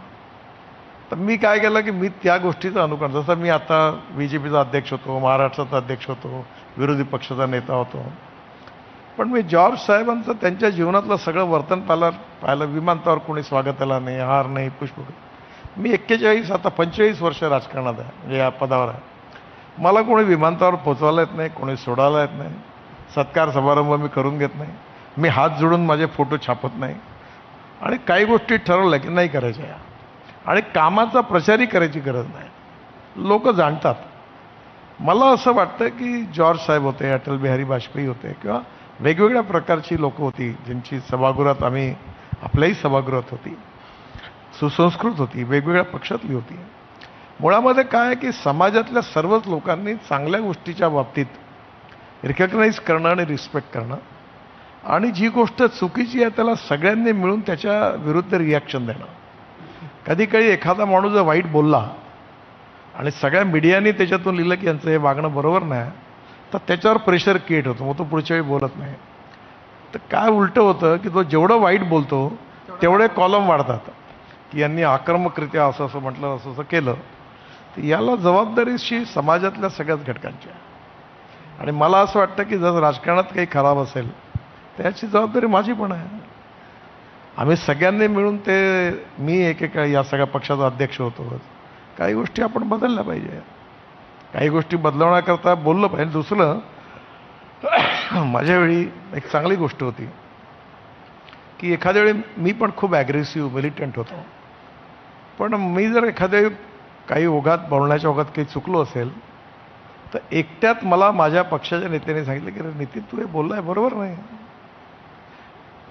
Speaker 4: तर मी काय केलं की मी त्या गोष्टीचं अनुकरण, जसं मी आता BJPचा अध्यक्ष होतो, महाराष्ट्राचा अध्यक्ष होतो, विरोधी पक्षाचा नेता होतो, पण मी जॉर्ज साहेबांचं त्यांच्या जीवनातलं सगळं वर्तन पाहिलं. विमानतळावर कोणी स्वागताला नाही, हार नाही, पुष्प. मी 41 आता 25 वर्ष राजकारणात आहे, म्हणजे या पदावर आहे. मला कोणी विमानतळावर पोचवायला येत नाही, कोणी सोडायला येत नाही, सत्कार समारंभ मी करून घेत नाही, मी हात जोडून माझे फोटो छापत नाही. आणि काही गोष्टी ठरवल्या की नाही करायच्या. आणि कामाचा प्रचारही करायची गरज नाही, लोक जाणतात. मला असं वाटतं की जॉर्ज साहेब होते, अटल बिहारी वाजपेयी होते, किंवा वेगवेगळ्या प्रकारची लोकं होती ज्यांची सभागृहात, आम्ही आपल्याही सभागृहात होती, सुसंस्कृत होती, वेगवेगळ्या पक्षातली होती. मुळामध्ये काय आहे की समाजातल्या सर्वच लोकांनी चांगल्या गोष्टीच्या बाबतीत रिकग्नाईज करणं आणि रिस्पेक्ट करणं, आणि जी गोष्ट चुकीची आहे त्याला सगळ्यांनी मिळून त्याच्या विरुद्ध रिॲक्शन देणं. कधी कधी एखादा माणूस जर वाईट बोलला आणि सगळ्या मीडियाने त्याच्यातून लिहिलं की यांचं हे वागणं बरोबर नाही, तर त्याच्यावर प्रेशर क्रिएट होतं, मग तो पुढच्या वेळी बोलत नाही. तर काय उलटं होतं की तो जेवढं वाईट बोलतो तेवढे कॉलम वाढतात की यांनी आक्रमकरित्या असं असं म्हटलं, असं असं केलं. तर याला जबाबदारीशी समाजातल्या सगळ्याच घटकांची आहे. आणि मला असं वाटतं की जर राजकारणात काही खराब असेल त्याची जबाबदारी माझी पण आहे. आम्ही सगळ्यांनी मिळून ते, मी एकेका या सगळ्या पक्षाचा अध्यक्ष होतो, काही गोष्टी आपण बदलल्या पाहिजे, काही गोष्टी बदलवण्याकरता बोललं पाहिजे. दुसरं, माझ्या वेळी एक चांगली गोष्ट होती की एखाद्या वेळी मी पण खूप ॲग्रेसिव्ह मिलिटंट होतो, पण मी जर एखाद्या काही ओघात, बोलण्याच्या ओघात काही चुकलो असेल तर एकट्यात मला माझ्या पक्षाच्या नेत्याने सांगितलं की नितीन तू हे बोललाय बरोबर नाही.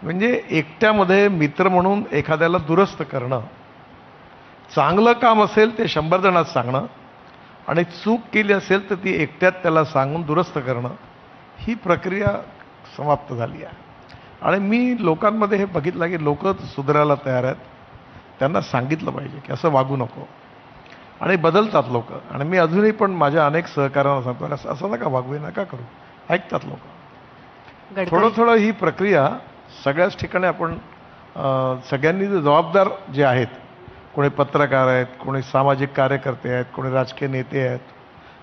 Speaker 4: म्हणजे एकट्यामध्ये मित्र म्हणून एखाद्याला दुरुस्त करणं, चांगलं काम असेल ते 100 जणात सांगणं, आणि चूक केली असेल तर ती एकट्यात त्याला सांगून दुरुस्त करणं, ही प्रक्रिया समाप्त झाली आहे. आणि मी लोकांमध्ये हे बघितलं की लोक सुधारायला तयार आहेत. त्यांना सांगितलं पाहिजे की असं वागू नको, आणि बदलतात लोक. आणि मी अजूनही पण माझ्या अनेक सहकार्यांना सांगतो असं नका वागू, नका करू, ऐकतात लोक. थोडं थोडं ही प्रक्रिया सगळ्याच ठिकाणी आपण सगळ्यांनी जबाबदार जे आहेत, कोणी पत्रकार आहेत, कोणी सामाजिक कार्यकर्ते आहेत, कोणी राजकीय नेते आहेत,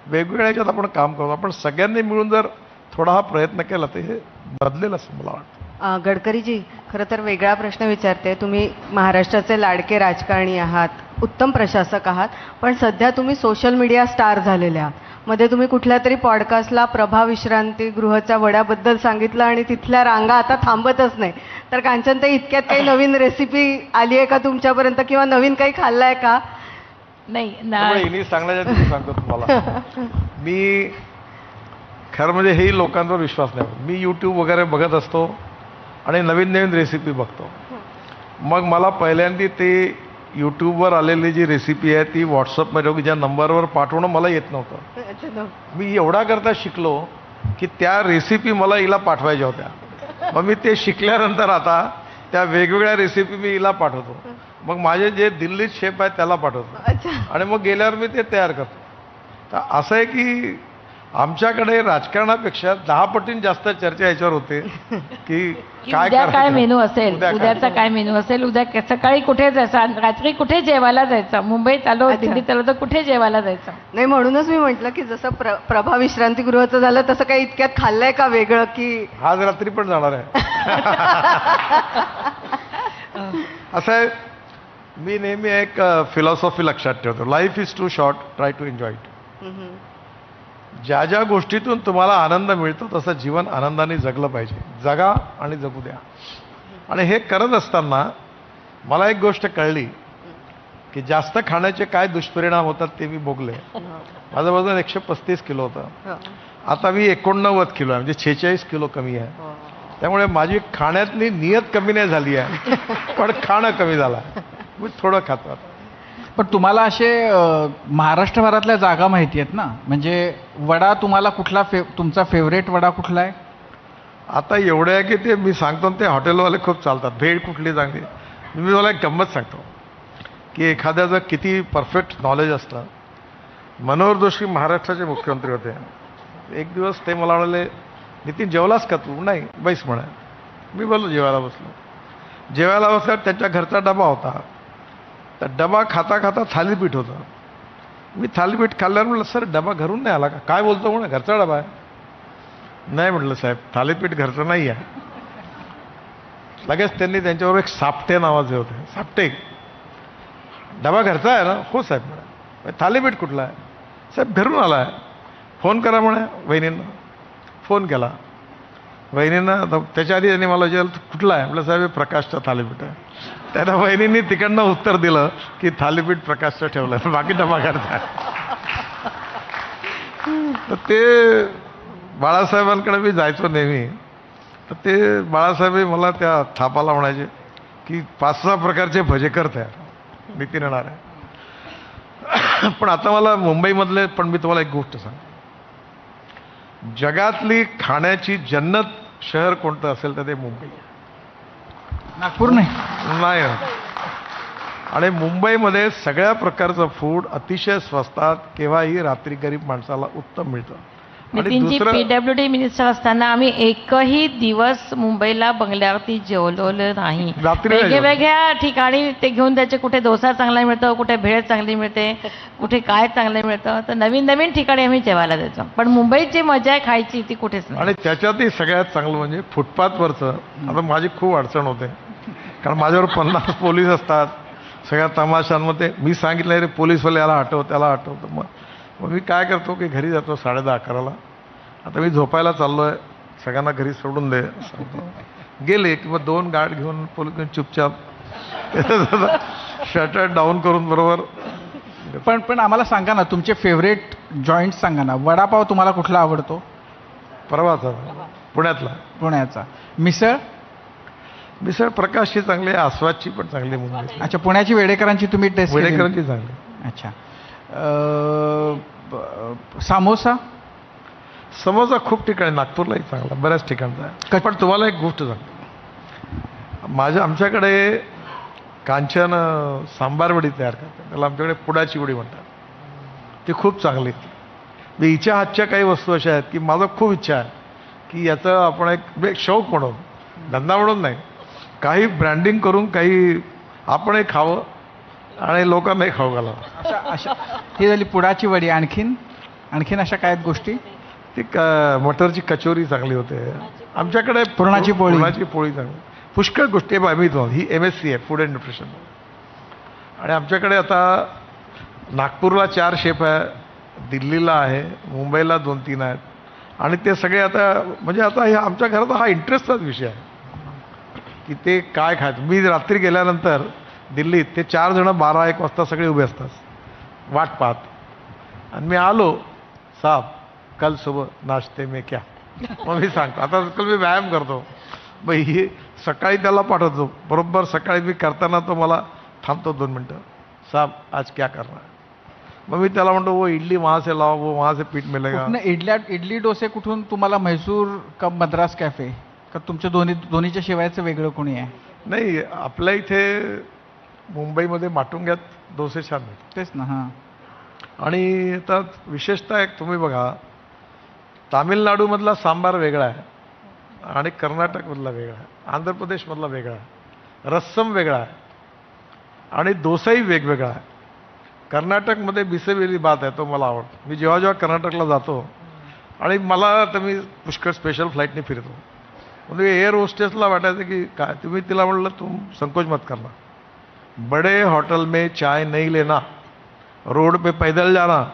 Speaker 4: वेगवेगळ्या ह्याच्यात आपण काम करतो. आपण सगळ्यांनी मिळून जर थोडा हा प्रयत्न केला तर हे बदलेल असं मला वाटतं.
Speaker 5: गडकरीजी, खरं तर वेगळा प्रश्न विचारते. तुम्ही महाराष्ट्राचे लाडके राजकारणी आहात, उत्तम प्रशासक आहात, पण सध्या तुम्ही सोशल मीडिया स्टार झालेले आहात. मध्ये तुम्ही कुठल्या तरी पॉडकास्टला प्रभा विश्रांतीगृहाच्या वड्याबद्दल सांगितलं आणि तिथल्या रांगा आता थांबतच नाही. तर कांचनताई, इतक्यात काही नवीन रेसिपी आली आहे का तुमच्यापर्यंत, किंवा नवीन काही खाल्लं आहे का?
Speaker 3: नाही
Speaker 4: त्यामुळे हिनी सांगण्याच्या आधी मी सांगतो तुम्हाला, मी खरं म्हणजे हेही लोकांवर विश्वास नाही. मी यूट्यूब वगैरे बघत असतो आणि नवीन नवीन रेसिपी बघतो. मग मला पहिल्यांदा ते यूट्यूबवर आलेली जी रेसिपी आहे ती व्हॉट्सअपमध्ये ज्या नंबरवर पाठवणं मला येत नव्हतं. मी एवढा करता शिकलो की त्या रेसिपी मला हिला पाठवायच्या होत्या. मग मी ते शिकल्यानंतर आता त्या वेगवेगळ्या रेसिपी मी हिला पाठवतो. मग माझे जे दिल्लीत शेफ आहेत त्याला पाठवतो आणि मग गेल्यावर मी ते तयार करतो. तर असं आहे की आमच्याकडे राजकारणापेक्षा 10 पटीने जास्त चर्चा याच्यावर होते की काय
Speaker 3: उद्या काय
Speaker 4: करायचं.
Speaker 3: मेनू असेल,
Speaker 4: उद्या काय.
Speaker 3: उद्याचा काय मेनू असेल, उद्या सकाळी कुठे जायचं, रात्री कुठे जेवायला जायचं, मुंबईत आलो
Speaker 5: अच्छा.
Speaker 3: दिल्लीत आलो तर कुठे जेवायला जायचं.
Speaker 5: नाही, म्हणूनच मी म्हटलं की जसं प्रभा विश्रांतीगृहाचं झालं तसं काही इतक्यात खाल्लंय का वेगळं की
Speaker 4: आज रात्री पण जाणार आहे. असं आहे, मी नेहमी एक फिलॉसॉफी लक्षात ठेवतो, life is too short, try to enjoy it. ज्या ज्या गोष्टीतून तुम्हाला आनंद मिळतो तसं जीवन आनंदाने जगलं पाहिजे. जगा आणि जगू द्या. आणि हे करत असताना मला एक गोष्ट कळली की जास्त खाण्याचे काय दुष्परिणाम होतात ते मी भोगले. माझं वजन 135 किलो होतं. आता मी 89 किलो आहे, म्हणजे 46 किलो कमी आहे. त्यामुळे माझी खाण्यातली नियत कमी नाही झाली आहे, पण खाणं कमी झालं आहे. मी थोडं खातो आता.
Speaker 2: पण तुम्हाला असे महाराष्ट्रभरातल्या जागा माहिती आहेत ना, म्हणजे वडा तुम्हाला कुठला तुमचा फेवरेट वडा कुठला आहे?
Speaker 4: आता एवढं आहे की ते मी सांगतो ना, ते हॉटेलवाले खूप चालतात. भेळ कुठली चांगली. मी मला एक गंमत सांगतो की एखाद्याचं किती परफेक्ट नॉलेज असतं. मनोहर जोशी महाराष्ट्राचे मुख्यमंत्री होते. एक दिवस ते मला म्हणाले, नितीन जेवलास का तू? नाही. बैस म्हणा. मी बोललो जेवायला बसलो. जेवायला बसल्यावर त्यांच्या घरचा डबा होता. तर डबा खाता खाता थालीपीठ होतं. मी थालीपीठ खाल्ल्यावर म्हटलं, सर डबा घरून नाही आला का? काय बोलतो म्हणा, घरचा डबा आहे. नाही म्हटलं साहेब, थालीपीठ घरचं नाही आहे. लगेच त्यांनी त्यांच्यावर एक सापटे नावाचे होते. सापटे, डबा घरचा आहे ना? हो साहेब म्हणा. थालीपीठ कुठला आहे? साहेब घरून आला आहे. फोन करा म्हणा वहिनींना. फोन केला वहिनींना. त्याच्या आधी त्यांनी मला विचारलं कुठला आहे? म्हटलं साहेब हे प्रकाशचा थालीपीठ आहे. त्याला वहिनींनी तिकडनं उत्तर दिलं की थालीपीठ प्रकाशचं ठेवलं, बाकी डबा घरचा आहे. तर ते बाळासाहेबांकडे मी जायचो नेहमी. तर ते बाळासाहेब मला त्या थापाला म्हणायचे की 5-6 प्रकारचे भजे कर तयार, नितीन येणार आहे. पण आता मला मुंबईमधले, पण मी तुम्हाला एक गोष्ट सांगतो, जगातली खाण्याची जन्नत शहर कोणतं असेल तर ते मुंबई.
Speaker 2: नागपूर नाही.
Speaker 4: नाही. आणि मुंबईमध्ये सगळ्या प्रकारचं फूड अतिशय स्वस्तात, केव्हाही रात्री गरीब माणसाला उत्तम मिळतं. आणि
Speaker 3: नितीनजी
Speaker 4: दुसरं,
Speaker 3: PWD मिनिस्टर असताना आम्ही एकही दिवस मुंबईला बंगल्यावरती जेवलेलं नाही.
Speaker 4: रात्री नाही
Speaker 3: वेगवेगळ्या ठिकाणी ते घेऊन जायचे. कुठे डोसा चांगला मिळतो, कुठे भेळ चांगली मिळते, कुठे काय चांगलं मिळतं. तर नवीन नवीन ठिकाणी आम्ही जेवायला जायचो. पण मुंबईची मजा आहे खायची ती कुठेच नाही.
Speaker 4: आणि त्याच्यातही सगळ्यात चांगलं म्हणजे फुटपाथवरचं. आता माझी खूप अडचण होते, कारण माझ्यावर 50 पोलीस असतात सगळ्या तमाशांमध्ये. मी सांगितलं रे पोलीसवाले याला हटव त्याला हटवतो. मग मी काय करतो की घरी जातो 10:30-11ला. आता मी झोपायला चाललो आहे, सगळ्यांना घरी सोडून दे सांगतो. गेले की मग 2 गार्ड घेऊन पोलीस घेऊन चुपचाप शटर डाऊन करून बरोबर.
Speaker 2: पण आम्हाला सांगा ना, तुमचे फेवरेट जॉईंट सांगा ना. वडापाव तुम्हाला कुठला आवडतो?
Speaker 4: परवाचा पुण्यातला.
Speaker 2: पुण्याचा. मिसळ?
Speaker 4: मिसळ प्रकाशची चांगली आहे, आस्वादची पण चांगली आहे मुंबईची.
Speaker 2: अच्छा, पुण्याची वेडेकरांची तुम्ही टेस्ट केली?
Speaker 4: वेडेकरांची चांगली.
Speaker 2: अच्छा. समोसा?
Speaker 4: समोसा खूप ठिकाणी, नागपूरलाही चांगला, बऱ्याच ठिकाणचा आहे. पण तुम्हाला एक गोष्ट सांगतो, आमच्याकडे कांचन सांबार वडी तयार करतात. त्याला आमच्याकडे पुडाची वडी म्हणतात. ती खूप चांगली. मी हिच्या हातच्या काही वस्तू अशा आहेत की माझं खूप इच्छा आहे की याचं आपण एक शौक म्हणून, धंदा म्हणून नाही, काही ब्रँडिंग करून काही आपणही खावं आणि लोकांनाही खाऊ घालावं.
Speaker 2: अशा ही झाली पुडाची वडी. आणखीन अशा काय आहेत गोष्टी?
Speaker 4: ती मटरची कचोरी चांगली होते आमच्याकडे.
Speaker 2: पुरणाची पोळी
Speaker 4: चांगली. पुष्कळ गोष्टी आहे. मी तो ही MSc आहे, फूड अँड न्यूट्रिशन. आणि आमच्याकडे आता नागपूरला 4 शेफ आहे, दिल्लीला आहे, मुंबईला 2-3 आहेत. आणि ते सगळे आता म्हणजे आता हे आमच्या घरात हा इंटरेस्टचाच विषय आहे की ते काय खायचं. मी रात्री गेल्यानंतर दिल्लीत ते 4 जण 12-1 वाजता सगळे उभे असतात. वाट पाहत आणि मी आलो, साहब कल सुबह नाश्ते में क्या, मग मी सांगतो आता कल मी व्यायाम करतो, मग ही सकाळी त्याला पाठवतो, बरोबर सकाळी मी करताना तो मला थांबतो 2 मिनटं, साहब आज क्या करना है, मग मी त्याला म्हणतो वो इडली वहाँ से लाओ, वो वहाँ से पीठ मिलेगा.
Speaker 2: कुठनं इडली डोसे कुठून तुम्हाला, म्हैसूर का मद्रास कॅफे का तुमच्या दोन्हीच्या शिवायचं वेगळं कोणी आहे?
Speaker 4: नाही, आपल्या इथे मुंबईमध्ये माटुंग्यात डोसे छान मिळतात.
Speaker 2: तेच ना. हां.
Speaker 4: आणि आता विशेषतः एक तुम्ही बघा, तामिळनाडूमधला सांबार वेगळा आहे आणि कर्नाटकमधला वेगळा आहे, आंध्र प्रदेशमधला वेगळा आहे, रस्सम वेगळा आहे आणि डोसाही वेगवेगळा आहे. कर्नाटकमध्ये बिसेवेली भात आहे, तो मला आवडतो. मी जेव्हा जेव्हा कर्नाटकला जातो आणि मला तर मी पुष्कळ स्पेशल फ्लाईटने फिरतो, म्हणजे एअर होस्टेसला वाटायचं की काय, तुम्ही तिला म्हणलं तुम संकोच मत करना, बड़े होटल में चाय नहीं लेना, रोड पे पैदल जाना,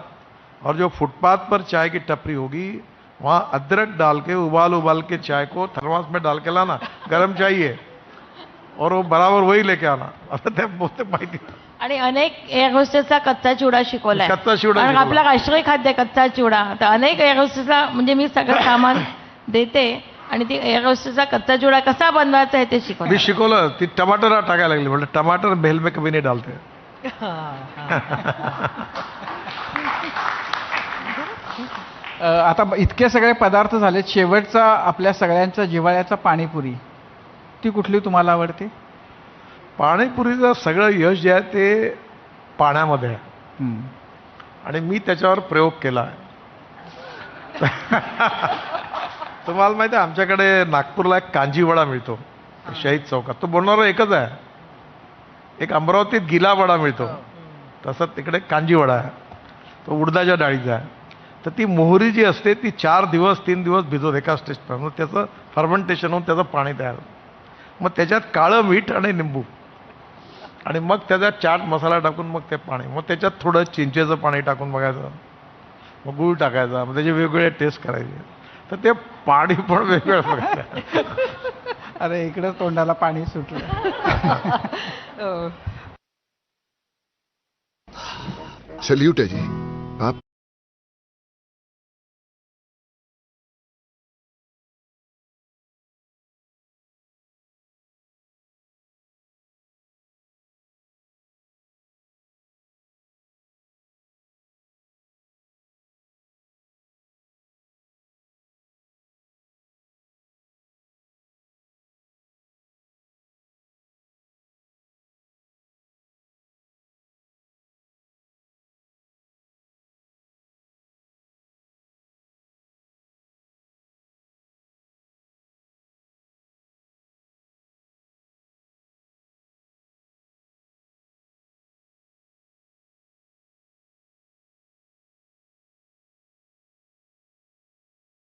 Speaker 4: और जो फुटपाथ पर चाय की टपरी होगी वहाँ अदरक डाल के उबाल के चाय को थर्मास में डाल के लाना, गर्म चाहिए, और वो बराबर वही लेके आना. आता ते बोलते माहिती.
Speaker 3: आणि अनेक एअर होस्टेसचा कच्चा चिवडा शिकवलाय.
Speaker 4: कच्चा चिवडा
Speaker 3: कारण
Speaker 4: शिकवला.
Speaker 3: आपला राष्ट्रीय खाद्य कच्चा चिवडा. तर अनेक एअर होस्टेसला म्हणजे मी सगळं सामान देते आणि ती एअर होस्टेसचा कच्चा चिवडा कसा बनवायचा आहे ते
Speaker 4: मी
Speaker 3: शिकवलं.
Speaker 4: शिकवलं, ती टमाटर टाकायला लागली, म्हटलं टमाटर भेल में कभी नहीं डालते.
Speaker 2: आता इतके सगळे पदार्थ झाले, शेवटचा आपल्या सगळ्यांचा जिव्हाळ्याचा पाणीपुरी, ती कुठली तुम्हाला आवडते?
Speaker 4: पाणीपुरीचं सगळं यश जे आहे ते पाण्यामध्ये आहे
Speaker 2: हं.
Speaker 4: आणि मी त्याच्यावर प्रयोग केला आहे. तुम्हाला माहिती आहे, आमच्याकडे नागपूरला एक कांजी वडा मिळतो शहीद चौकात, तो बनवणारा एकच आहे. एक अमरावतीत गिला वडा मिळतो, तसं तिकडे कांजी वडा आहे, तो उडदाच्या डाळीचा आहे. तर ती मोहरी जी असते ती 4 दिवस 3 दिवस भिजवत एका स्टेजवर, मग त्याचं फर्मेंटेशन होऊन त्याचं पाणी तयार होतं. मग त्याच्यात काळं मीठ आणि निंबू आणि मग त्याच्यात चाट मसाला टाकून मग ते पाणी, मग त्याच्यात थोडं चिंचेचं पाणी टाकून बघायचं, मग गूळ टाकायचा, मग त्याचे वेगवेगळे टेस्ट करायचे. तर ते पाणी पण वेगवेगळं बघायचं.
Speaker 2: अरे इकडं तोंडाला पाणी सुटलं.
Speaker 6: सल्यूट है जी. आप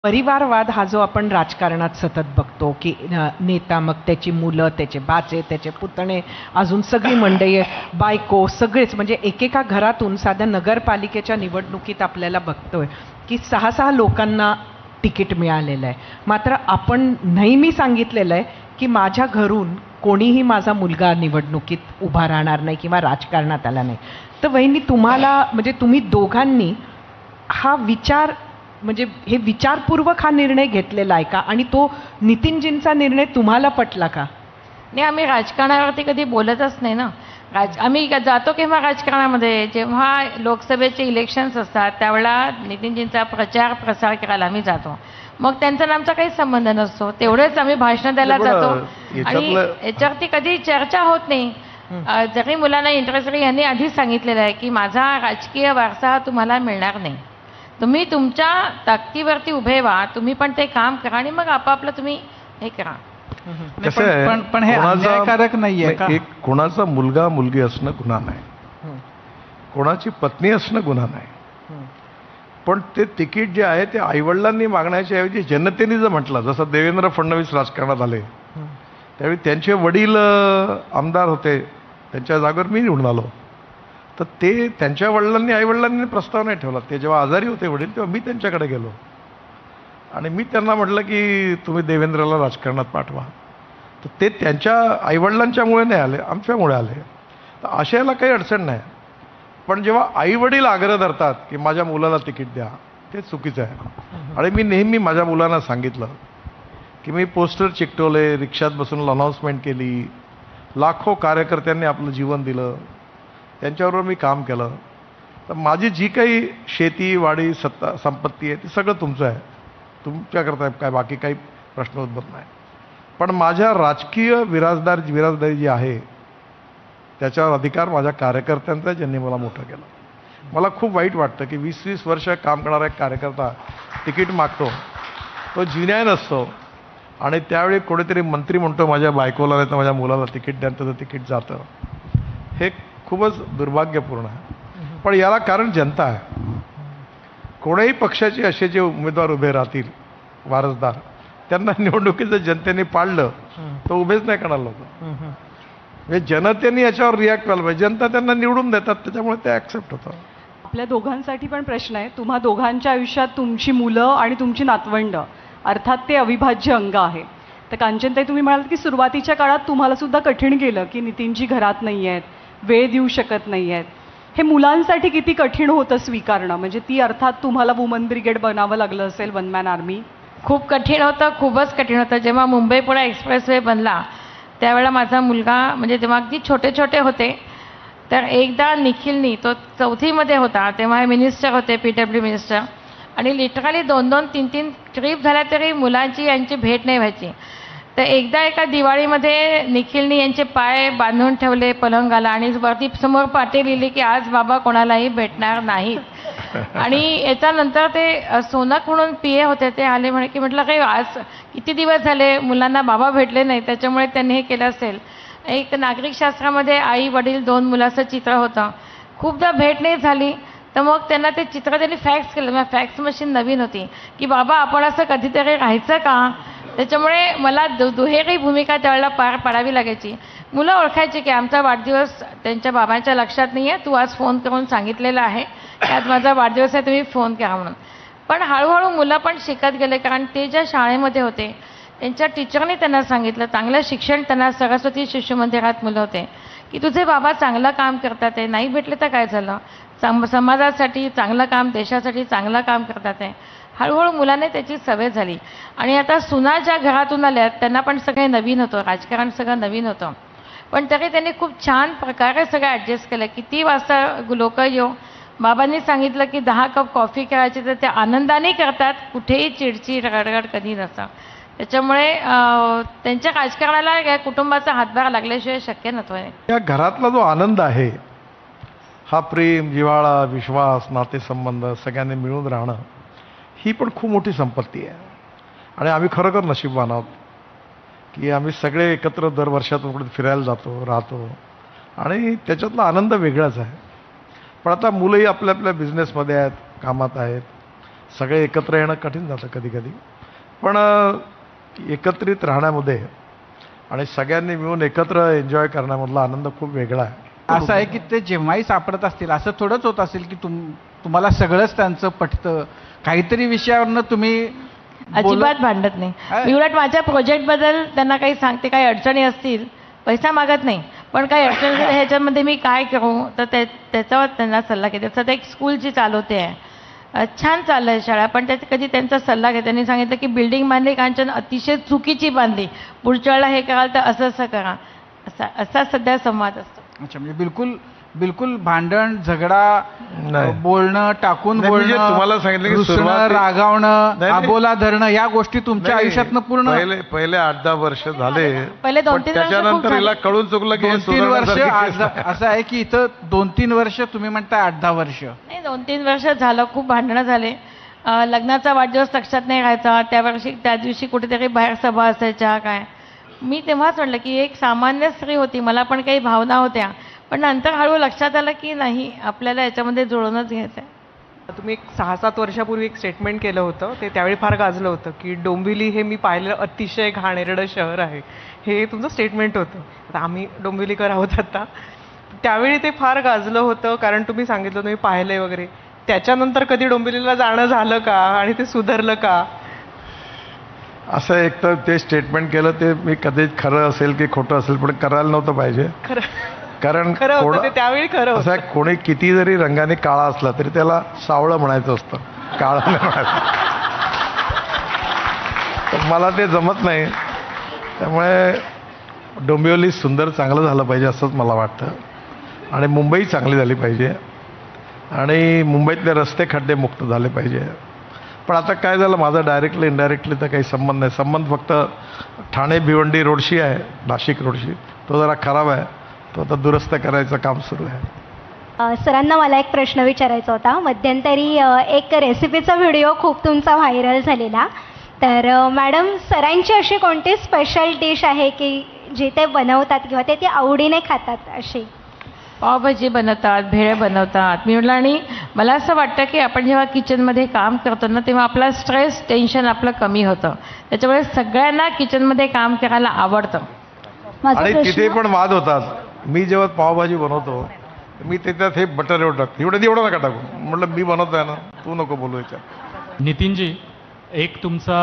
Speaker 7: परिवारवाद हा जो आपण राजकारणात सतत बघतो की नेता, मग त्याची मुलं, त्याचे बाचे, त्याचे पुतणे, अजून सगळी मंडळी, बायको, सगळेच, म्हणजे एकेका घरातून साध्या नगरपालिकेच्या निवडणुकीत आपल्याला बघतोय की 6-6 लोकांना तिकीट मिळालेलं आहे. मात्र आपण नेहमी सांगितलेलं आहे की माझ्या घरून कोणीही माझा मुलगा निवडणुकीत उभा राहणार नाही किंवा राजकारणात आला नाही. तर वहिनी, तुम्हाला म्हणजे तुम्ही दोघांनी हा विचार, म्हणजे हे विचारपूर्वक हा निर्णय घेतलेला आहे का, आणि तो नितीनजींचा निर्णय तुम्हाला पटला का?
Speaker 3: नाही, आम्ही राजकारणावरती कधी बोलतच नाही ना. आम्ही जातो केव्हा राजकारणामध्ये, जेव्हा लोकसभेचे इलेक्शन्स असतात त्यावेळेला नितीनजींचा प्रचार प्रसार करायला आम्ही जातो. मग त्यांचा आणि आमचा काही संबंध नसतो, तेवढेच आम्ही भाषण द्यायला जातो आणि याच्यावरती कधी चर्चा होत नाही. जरी मुलांना इंटरेस्ट, यांनी आधीच सांगितलेलं आहे की माझा राजकीय वारसा तुम्हाला मिळणार नाही, तुम्ही तुमच्या ताकदीवरती उभे व्हा, तुम्ही पण ते काम करा आणि मग आपापलं तुम्ही हे करा.
Speaker 4: कसं आहे,
Speaker 2: पण हे अन्यायकारक नाहीये का?
Speaker 4: एक कोणाचा मुलगा मुलगी असणं गुन्हा नाही, कोणाची पत्नी असणं गुन्हा नाही, पण ते तिकीट जे आहे ते आईवडिलांनी मागण्याच्या ऐवजी जनतेने जर म्हटलं, जसं देवेंद्र फडणवीस राजकारणात आले त्यावेळी त्यांचे वडील आमदार होते, त्यांच्या जागेवर मी निवडून आलो, तर ते त्यांच्या वडिलांनी आईवडिलांनी प्रस्ताव नाही ठेवला. ते जेव्हा आजारी होते वडील तेव्हा मी त्यांच्याकडे गेलो आणि मी त्यांना म्हटलं की तुम्ही देवेंद्रला राजकारणात पाठवा. तर ते त्यांच्या आईवडिलांच्यामुळे नाही आले, आमच्यामुळे आले. तर अशाला काही अडचण नाही. पण जेव्हा आई वडील आग्रह धरतात की माझ्या मुलाला तिकीट द्या, ते चुकीचं आहे. आणि मी नेहमी माझ्या मुलांना सांगितलं की मी पोस्टर चिकटवले, रिक्षात बसून अनाऊन्समेंट केली, लाखो कार्यकर्त्यांनी आपलं जीवन दिलं, त्यांच्याबरोबर मी काम केलं. तर माझी जी काही शेती वाडी सत्ता संपत्ती आहे ती सगळं तुमचं आहे, तुमच्याकरता काय बाकी काही प्रश्न उद्भवत नाही. पण माझ्या राजकीय विराजदारी जी आहे त्याच्यावर अधिकार माझ्या कार्यकर्त्यांचा, ज्यांनी मला मोठं केलं. मला खूप वाईट वाटतं की 20-20 वर्ष काम करणारा एक कार्यकर्ता तिकीट मागतो, तो जिन्याय नसतो, आणि त्यावेळी कोणीतरी मंत्री म्हणतो माझ्या बायकोला नाही तर माझ्या मुलाला तिकीट द्या, त्याचं तिकीट जातं. हे खूपच दुर्भाग्यपूर्ण आहे. पण याला कारण जनता आहे. कोणत्याही पक्षाचे असे जे उमेदवार उभे राहतील वारसदार, त्यांना निवडणुकीचं जनतेने पाळलं तर उभेच नाही करणार लोक. म्हणजे जनतेने याच्यावर रिॲक्ट व्हायला पाहिजे. जनता त्यांना निवडून देतात, त्याच्यामुळे ते ॲक्सेप्ट होतं.
Speaker 8: आपल्या दोघांसाठी पण प्रश्न आहे. तुम्हा दोघांच्या आयुष्यात तुमची मुलं आणि तुमची नातवंड अर्थात ते अविभाज्य अंग आहे. तर कांचनताई, तुम्ही म्हणालात की सुरुवातीच्या काळात तुम्हाला सुद्धा कठीण गेलं की नितीनजी घरात नाही आहेत, वेळ देऊ शकत नाही आहेत. हे मुलांसाठी किती कठीण होतं स्वीकारणं? म्हणजे ती अर्थात तुम्हाला वुमन ब्रिगेड बनावं लागलं असेल, वन मॅन आर्मी.
Speaker 3: खूप कठीण होतं, खूपच कठीण होतं. जेव्हा मुंबई पुणे एक्सप्रेसवे बनला त्यावेळेला माझा मुलगा, म्हणजे तेव्हा अगदी छोटे छोटे होते, तर एकदा निखिलनी, तो 4थीमध्ये होता तेव्हा, मिनिस्टर होते, PW मिनिस्टर, आणि लिटरली 2-2, 3-3 ट्रिप झाल्या तरी मुलांची यांची भेट नाही व्हायची. तर एकदा एका दिवाळीमध्ये निखिलनी यांचे पाय बांधून ठेवले पलंगाला आणि वरती समोर पाटी लिहिली की आज बाबा कोणालाही भेटणार नाहीत. आणि याच्यानंतर ते सोनक म्हणून PA होते, ते आले म्हणे की म्हटलं काही आज किती दिवस झाले मुलांना बाबा भेटले नाही, त्याच्यामुळे त्यांनी हे केलं असेल. एक नागरिकशास्त्रामध्ये आई वडील 2 मुलाचं चित्र होतं. खूपदा भेट नाही झाली तर मग त्यांना ते चित्र त्यांनी फॅक्स केलं. मग फॅक्स मशीन नवीन होती की बाबा आपण असं कधीतरी राहायचं का. त्याच्यामुळे मला दुहेरी भूमिका त्यावेळेला पार पाडावी लागायची. मुलं ओळखायची की आमचा वाढदिवस त्यांच्या बाबांच्या लक्षात नाही आहे, तू आज फोन करून सांगितलेलं आहे की आज माझा वाढदिवस आहे, तुम्ही फोन करा म्हणून. पण हळूहळू मुलं पण शिकत गेले, कारण ते ज्या शाळेमध्ये होते त्यांच्या टीचरने त्यांना सांगितलं, चांगलं शिक्षण त्यांना, सरस्वती शिशु मंदिरात मुलं होते, की तुझे बाबा चांगलं काम करतात आहे, नाही भेटले तर काय झालं, समाजासाठी चांगलं काम, देशासाठी चांगलं काम करतात आहे. हळूहळू मुलांना त्याची सवय झाली. आणि आता सुना ज्या घरातून आल्या त्यांना पण सगळे नवीन होतं, राजकारण सगळं नवीन होतं, पण तरी त्यांनी खूप छान प्रकारे सगळं ॲडजस्ट केलं. किती वाजता लोक येऊ, बाबांनी सांगितलं की 10 कप कॉफी करायची तर ते आनंदाने करतात, कुठेही चिडचिड रडरड कधी नसतं. त्याच्यामुळे त्यांच्या राजकारणाला या कुटुंबाचा हातभार लागल्याशिवाय शक्य नव्हतं.
Speaker 4: या घरातला जो आनंद आहे हा प्रेम, जिव्हाळा, विश्वास, नातेसंबंध सगळ्यांनी मिळून राहणं, ही पण खूप मोठी संपत्ती आहे. आणि आम्ही खरोखर नशीबवान आहोत की आम्ही सगळे एकत्र दर वर्षातून कुठे फिरायला जातो, राहतो, आणि त्याच्यातला आनंद वेगळाच आहे. पण आता मुलंही आपल्या आपल्या बिझनेसमध्ये आहेत, कामात आहेत, सगळे एकत्र येणं कठीण जातं कधी कधी. पण एकत्रित राहण्यामध्ये आणि सगळ्यांनी मिळून एकत्र एन्जॉय करण्यामधला आनंद खूप वेगळा आहे.
Speaker 2: असं आहे की ते जेव्हाही सापडत असतील असं थोडंच होत असेल की तुम्हाला सगळंच त्यांचं पटतं, काहीतरी विषयावरनं तुम्ही
Speaker 3: अजिबात भांडत नाही. मी उलट माझ्या प्रोजेक्टबद्दल त्यांना काही सांगते, काही अडचणी असतील, पैसा मागत नाही, पण काही अडचणी ह्याच्यामध्ये मी काय करू तर त्याच्यावर त्यांना सल्ला घेते. सध्या एक स्कूल जी चालवते आहे, छान चाललं आहे शाळा, पण त्यात कधी त्यांचा सल्ला घेते. त्यांनी सांगितलं की बिल्डिंग बांधली कांचन अतिशय चुकीची बांधली, पुढच्या वेळेला हे कराल तर असं असं करा, असा सध्या संवाद असतो.
Speaker 2: अच्छा, म्हणजे बिलकुल भांडण, झगडा, बोलणं, टाकून बोलणं,
Speaker 4: तुम्हाला सांगितलं की
Speaker 2: रुसणं, रागावणं, आबोला धरणं, या गोष्टी तुमच्या आयुष्यातनं पूर्ण
Speaker 4: पहिले 8-10 वर्ष झाले.
Speaker 3: पहिले 2-3 वर्ष
Speaker 4: त्याच्यानंतर हिला कळून चुकलं की
Speaker 2: 2-3 वर्ष. असं आहे की इथं 2-3 वर्ष, तुम्ही म्हणताय 8-10 वर्ष
Speaker 3: नाही, 2-3 वर्ष झालं. खूप भांडणं झाले. लग्नाचा वाढदिवस लक्षात नाही राहायचा, त्या दिवशी कुठेतरी बाहेर सभा असायच्या काय. मी तेव्हाच म्हटलं की एक सामान्य स्त्री होती, मला पण काही भावना होत्या, पण नंतर हळू लक्षात आलं की नाही, आपल्याला याच्यामध्ये जुळवूनच घ्यायचं आहे.
Speaker 7: तुम्ही एक 6-7 वर्षापूर्वी एक स्टेटमेंट केलं होतं, ते त्यावेळी फार गाजलं होतं की डोंबिवली हे मी पाहिलं अतिशय घाणेरडं शहर आहे, हे तुमचं स्टेटमेंट होतं. आता आम्ही डोंबिवलीकर आहोत आता. त्यावेळी ते फार गाजलं होतं, कारण तुम्ही सांगितलं तुम्ही पाहिलंय वगैरे. त्याच्यानंतर कधी डोंबिवलीला जाणं झालं का आणि ते सुधारलं का?
Speaker 4: असं एक तर ते स्टेटमेंट केलं ते मी कधीच खरं असेल की खोटं असेल, पण करायला नव्हतं पाहिजे.
Speaker 7: खरं
Speaker 4: कारण
Speaker 7: खरं होतं ते त्यावेळी खरं
Speaker 4: असं आहे, कोणी किती जरी रंगाने काळा असला तरी त्याला सावळं म्हणायचं असतं, काळा नाही म्हणायचं. तर मला ते जमत नाही. त्यामुळे डोंबिवली सुंदर चांगलं झालं पाहिजे असंच मला वाटतं, आणि मुंबई चांगली झाली पाहिजे, आणि मुंबईतले रस्ते खड्डे मुक्त झाले पाहिजे. पण आता काय झालं, माझा डायरेक्टली इनडायरेक्टली तर काही संबंध नाही. संबंध फक्त ठाणे भिवंडी रोडशी आहे, नाशिक रोडशी. तो जरा खराब आहे, तो आता दुरुस्त करायचं काम सुरू आहे.
Speaker 9: सरांना मला एक प्रश्न विचारायचा होता. मध्यंतरी एक रेसिपीचा व्हिडिओ खूप तुमचा व्हायरल झालेला. तर मॅडम, सरांची अशी कोणती स्पेशल डिश आहे की जे ते बनवतात किंवा ते आवडीने खातात अशी?
Speaker 3: पावभाजी बनवतात, भेळ बनवतात. मी म्हटलं, आणि मला असं वाटतं की आपण जेव्हा किचनमध्ये काम करतो ना, तेव्हा आपला स्ट्रेस, टेन्शन आपलं कमी होतं. त्याच्यामुळे सगळ्यांना किचनमध्ये काम करायला आवडतं.
Speaker 4: आणि तिथे पण वाद होतात. मी जेव्हा पावभाजी बनवतो, मी त्याच्यात हे बटर एवढं टाकतो, एवढं नका टाकू. म्हटलं मी बनवतोय ना, तू नको बोलू याच्यात.
Speaker 10: नितीनजी, एक तुमचा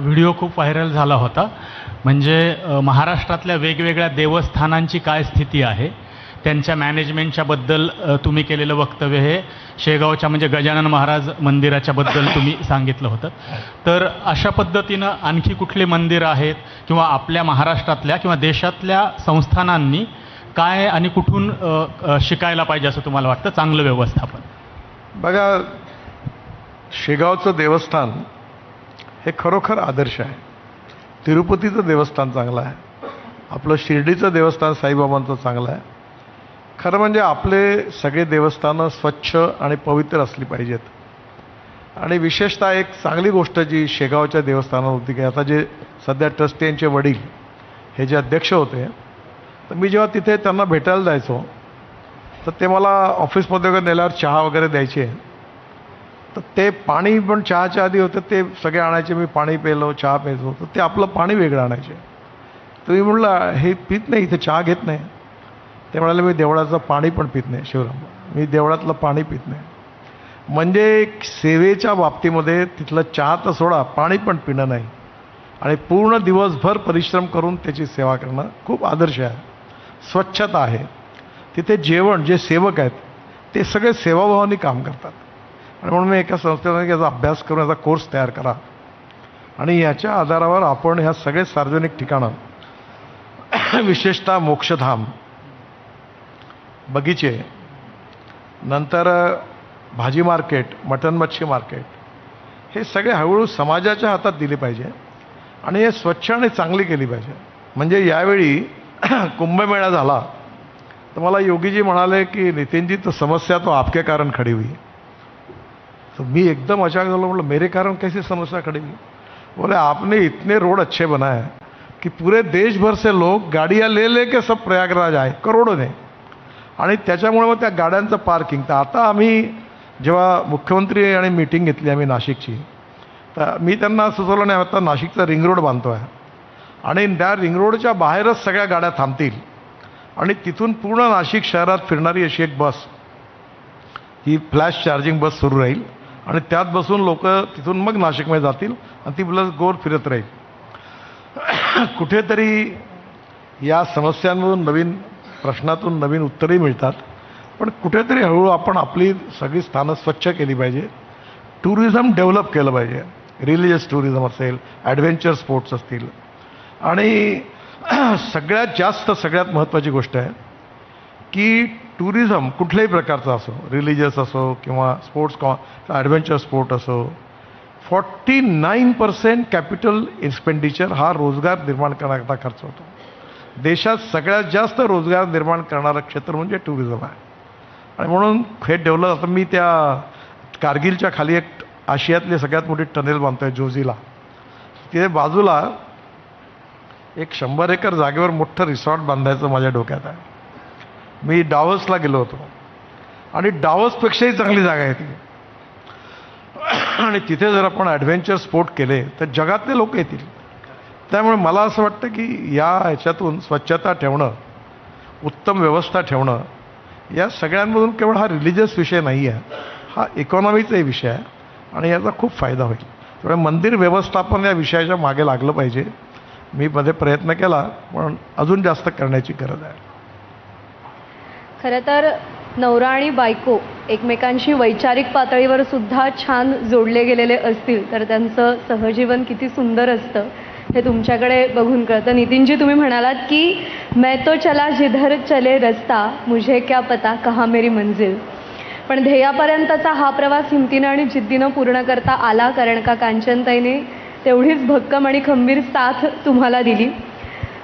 Speaker 10: व्हिडिओ खूप व्हायरल झाला होता, म्हणजे महाराष्ट्रातल्या वेगवेगळ्या देवस्थानांची काय स्थिती आहे, त्यांच्या मॅनेजमेंटच्या बद्दल तुम्ही केलेलं वक्तव्य हे शेगावच्या म्हणजे गजानन महाराज मंदिराच्या बद्दल तुम्ही सांगितलं होतं. तर अशा पद्धतीनं आणखी कुठले मंदिर आहेत किंवा आपल्या महाराष्ट्रातल्या किंवा देशातल्या संस्थानांनी काय आणि कुठून शिकायला पाहिजे असं तुम्हाला वाटतं चांगलं व्यवस्थापन?
Speaker 4: बघा, शेगावचं देवस्थान हे खरोखर आदर्श आहे. तिरुपतीचं देवस्थान चांगलं आहे, आपलं शिर्डीचं देवस्थान साईबाबांचं चांगलं आहे. खरं म्हणजे आपले सगळे देवस्थानं स्वच्छ आणि पवित्र असली पाहिजेत. आणि विशेषतः एक चांगली गोष्ट जी शेगावच्या देवस्थानात होती की आता जे सध्या ट्रस्टी वडील हे जे अध्यक्ष होते, तर मी जेव्हा तिथे त्यांना भेटायला जायचो तर ते मला ऑफिसमध्ये वगैरे नेल्यावर चहा वगैरे द्यायचे. तर ते पाणी पण चहाच्या आधी होतं, ते सगळे आणायचे. मी पाणी प्यायलो, चहा प्यायचो, तर ते आपलं पाणी वेगळं आणायचे. तर मी म्हटलं, हे पित नाही, इथे चहा घेत नाही. ते म्हणाले, मी देवळाचं पाणी पण पित नाही शिवराम, मी देवळातलं पाणी पित नाही. म्हणजे सेवेच्या बाबतीमध्ये तिथलं चहा तर सोडा, पाणी पण पिणं नाही, आणि पूर्ण दिवसभर परिश्रम करून त्याची सेवा करणं खूप आदर्श आहे. स्वच्छता आहे तिथे. जेवण जे सेवक आहेत ते सगळे सेवाभावाने काम करतात. आणि म्हणून मी एका संस्थेने याचा अभ्यास करून याचा कोर्स तयार करा, आणि याच्या आधारावर आपण ह्या सगळे सार्वजनिक ठिकाणं, विशेषतः मोक्षधाम, बगीचे, नंतर भाजी मार्केट, मटण मच्छी मार्केट, हे सगळे हळूहळू समाजाच्या हातात दिले पाहिजे, आणि हे स्वच्छ आणि चांगली केली पाहिजे. म्हणजे यावेळी कुंभमेळा झाला तर मला योगीजी म्हणाले की नितीनजी, तो समस्या तो आपके कारण खड़ी हुई. तो मी एकदम अचानक झालो, म्हटलं मेरे कारण कैसी समस्या खड़ी हुई? बोले, आपने इतने रोड अच्छे बनाए कि पूरे देश भर से लोग गाड़ियाँ ले लेके सब प्रयागराज आए, करोडों ने. आणि त्याच्यामुळे मग त्या गाड्यांचं पार्किंग. तर आता आम्ही जेव्हा मुख्यमंत्री आणि मीटिंग घेतली आम्ही नाशिकची, तर मी त्यांना सुचवलं, नाही आता नाशिकचा रिंग रोड बांधतो आहे, आणि त्या रिंग रोडच्या बाहेरच सगळ्या गाड्या थांबतील, आणि तिथून पूर्ण नाशिक शहरात फिरणारी अशी एक बस, ही फ्लॅश चार्जिंग बस सुरू राहील, आणि त्यात बसून लोक तिथून मग नाशिकमध्ये जातील, आणि ती बस गोल फिरत राहील. कुठेतरी या समस्यांमधून, नवीन प्रश्नातून नवीन उत्तरही मिळतात. पण कुठेतरी हळूहळू आपण आपली सगळी स्थानं स्वच्छ केली पाहिजे. टुरिझम डेव्हलप केलं पाहिजे. रिलिजियस टुरिझम असेल, ॲडव्हेंचर स्पोर्ट्स असतील, आणि सगळ्यात महत्त्वाची गोष्ट आहे की टुरिझम कुठल्याही प्रकारचं असो, रिलिजियस असो किंवा स्पोर्ट्स ॲडव्हेंचर स्पोर्ट असो, 49% कॅपिटल एक्सपेंडिचर हा रोजगार निर्माण करण्याकरता खर्च होतो. देशात सगळ्यात जास्त रोजगार निर्माण करणारं क्षेत्र म्हणजे टुरिझम आहे. आणि म्हणून हे डेव्हलप, आता मी त्या कारगिलच्या खाली एक आशियातली सगळ्यात मोठी टनेल बांधतोय जोझीला. तिथे बाजूला एक 100 एकर जागेवर मोठं रिसॉर्ट बांधायचं माझ्या डोक्यात आहे. मी डावसला गेलो होतो, आणि डावसपेक्षाही चांगली जागा आहे ती. आणि तिथे जर आपण ॲडव्हेंचर स्पोर्ट केले तर जगातले लोक येतील. त्यामुळे मला असं वाटतं की या ह्याच्यातून स्वच्छता ठेवणं, उत्तम व्यवस्था ठेवणं, या सगळ्यांमधून केवळ हा रिलिजियस विषय नाही आहे, हा इकॉनॉमीचाही विषय आहे, आणि याचा खूप फायदा होईल. त्यामुळे मंदिर व्यवस्थापन या विषयाच्या मागे लागलं पाहिजे. मी मध्ये प्रयत्न केला, पण अजून जास्त करण्याची गरज आहे.
Speaker 1: खरं तर नवरा आणि बायको एकमेकांशी वैचारिक पातळीवर सुद्धा छान जोडले गेलेले असतील तर त्यांचं सहजीवन किती सुंदर असतं हे तुमच्याकडे बघून कळतं. नितीनजी, तुम्ही म्हणालात की मैं तो चला जिधर चले रस्ता, मुझे क्या पता कहाँ मेरी मंजिल. पण ध्येयापर्यंतचा हा प्रवास हिमतीनं आणि जिद्दीनं पूर्ण करता आला, कारण का कांचनताईने तेवढीच भक्कम आणि खंबीर साथ तुम्हाला दिली.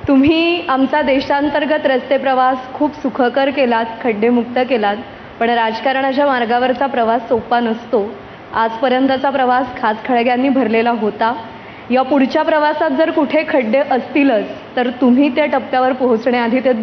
Speaker 1: तुम्ही आमचा देशांतर्गत रस्ते प्रवास खूप सुखकर केलात, खड्डेमुक्त केलात. पण राजकारणाच्या मार्गावरचा प्रवास सोपा नसतो. आजपर्यंतचा प्रवास खाचखळग्यांनी भरलेला होता. या पुढच्या प्रवासात जर कुठे खड्डे असतीलच तर तुम्ही त्या टप्प्यावर पोहोचण्याआधी ते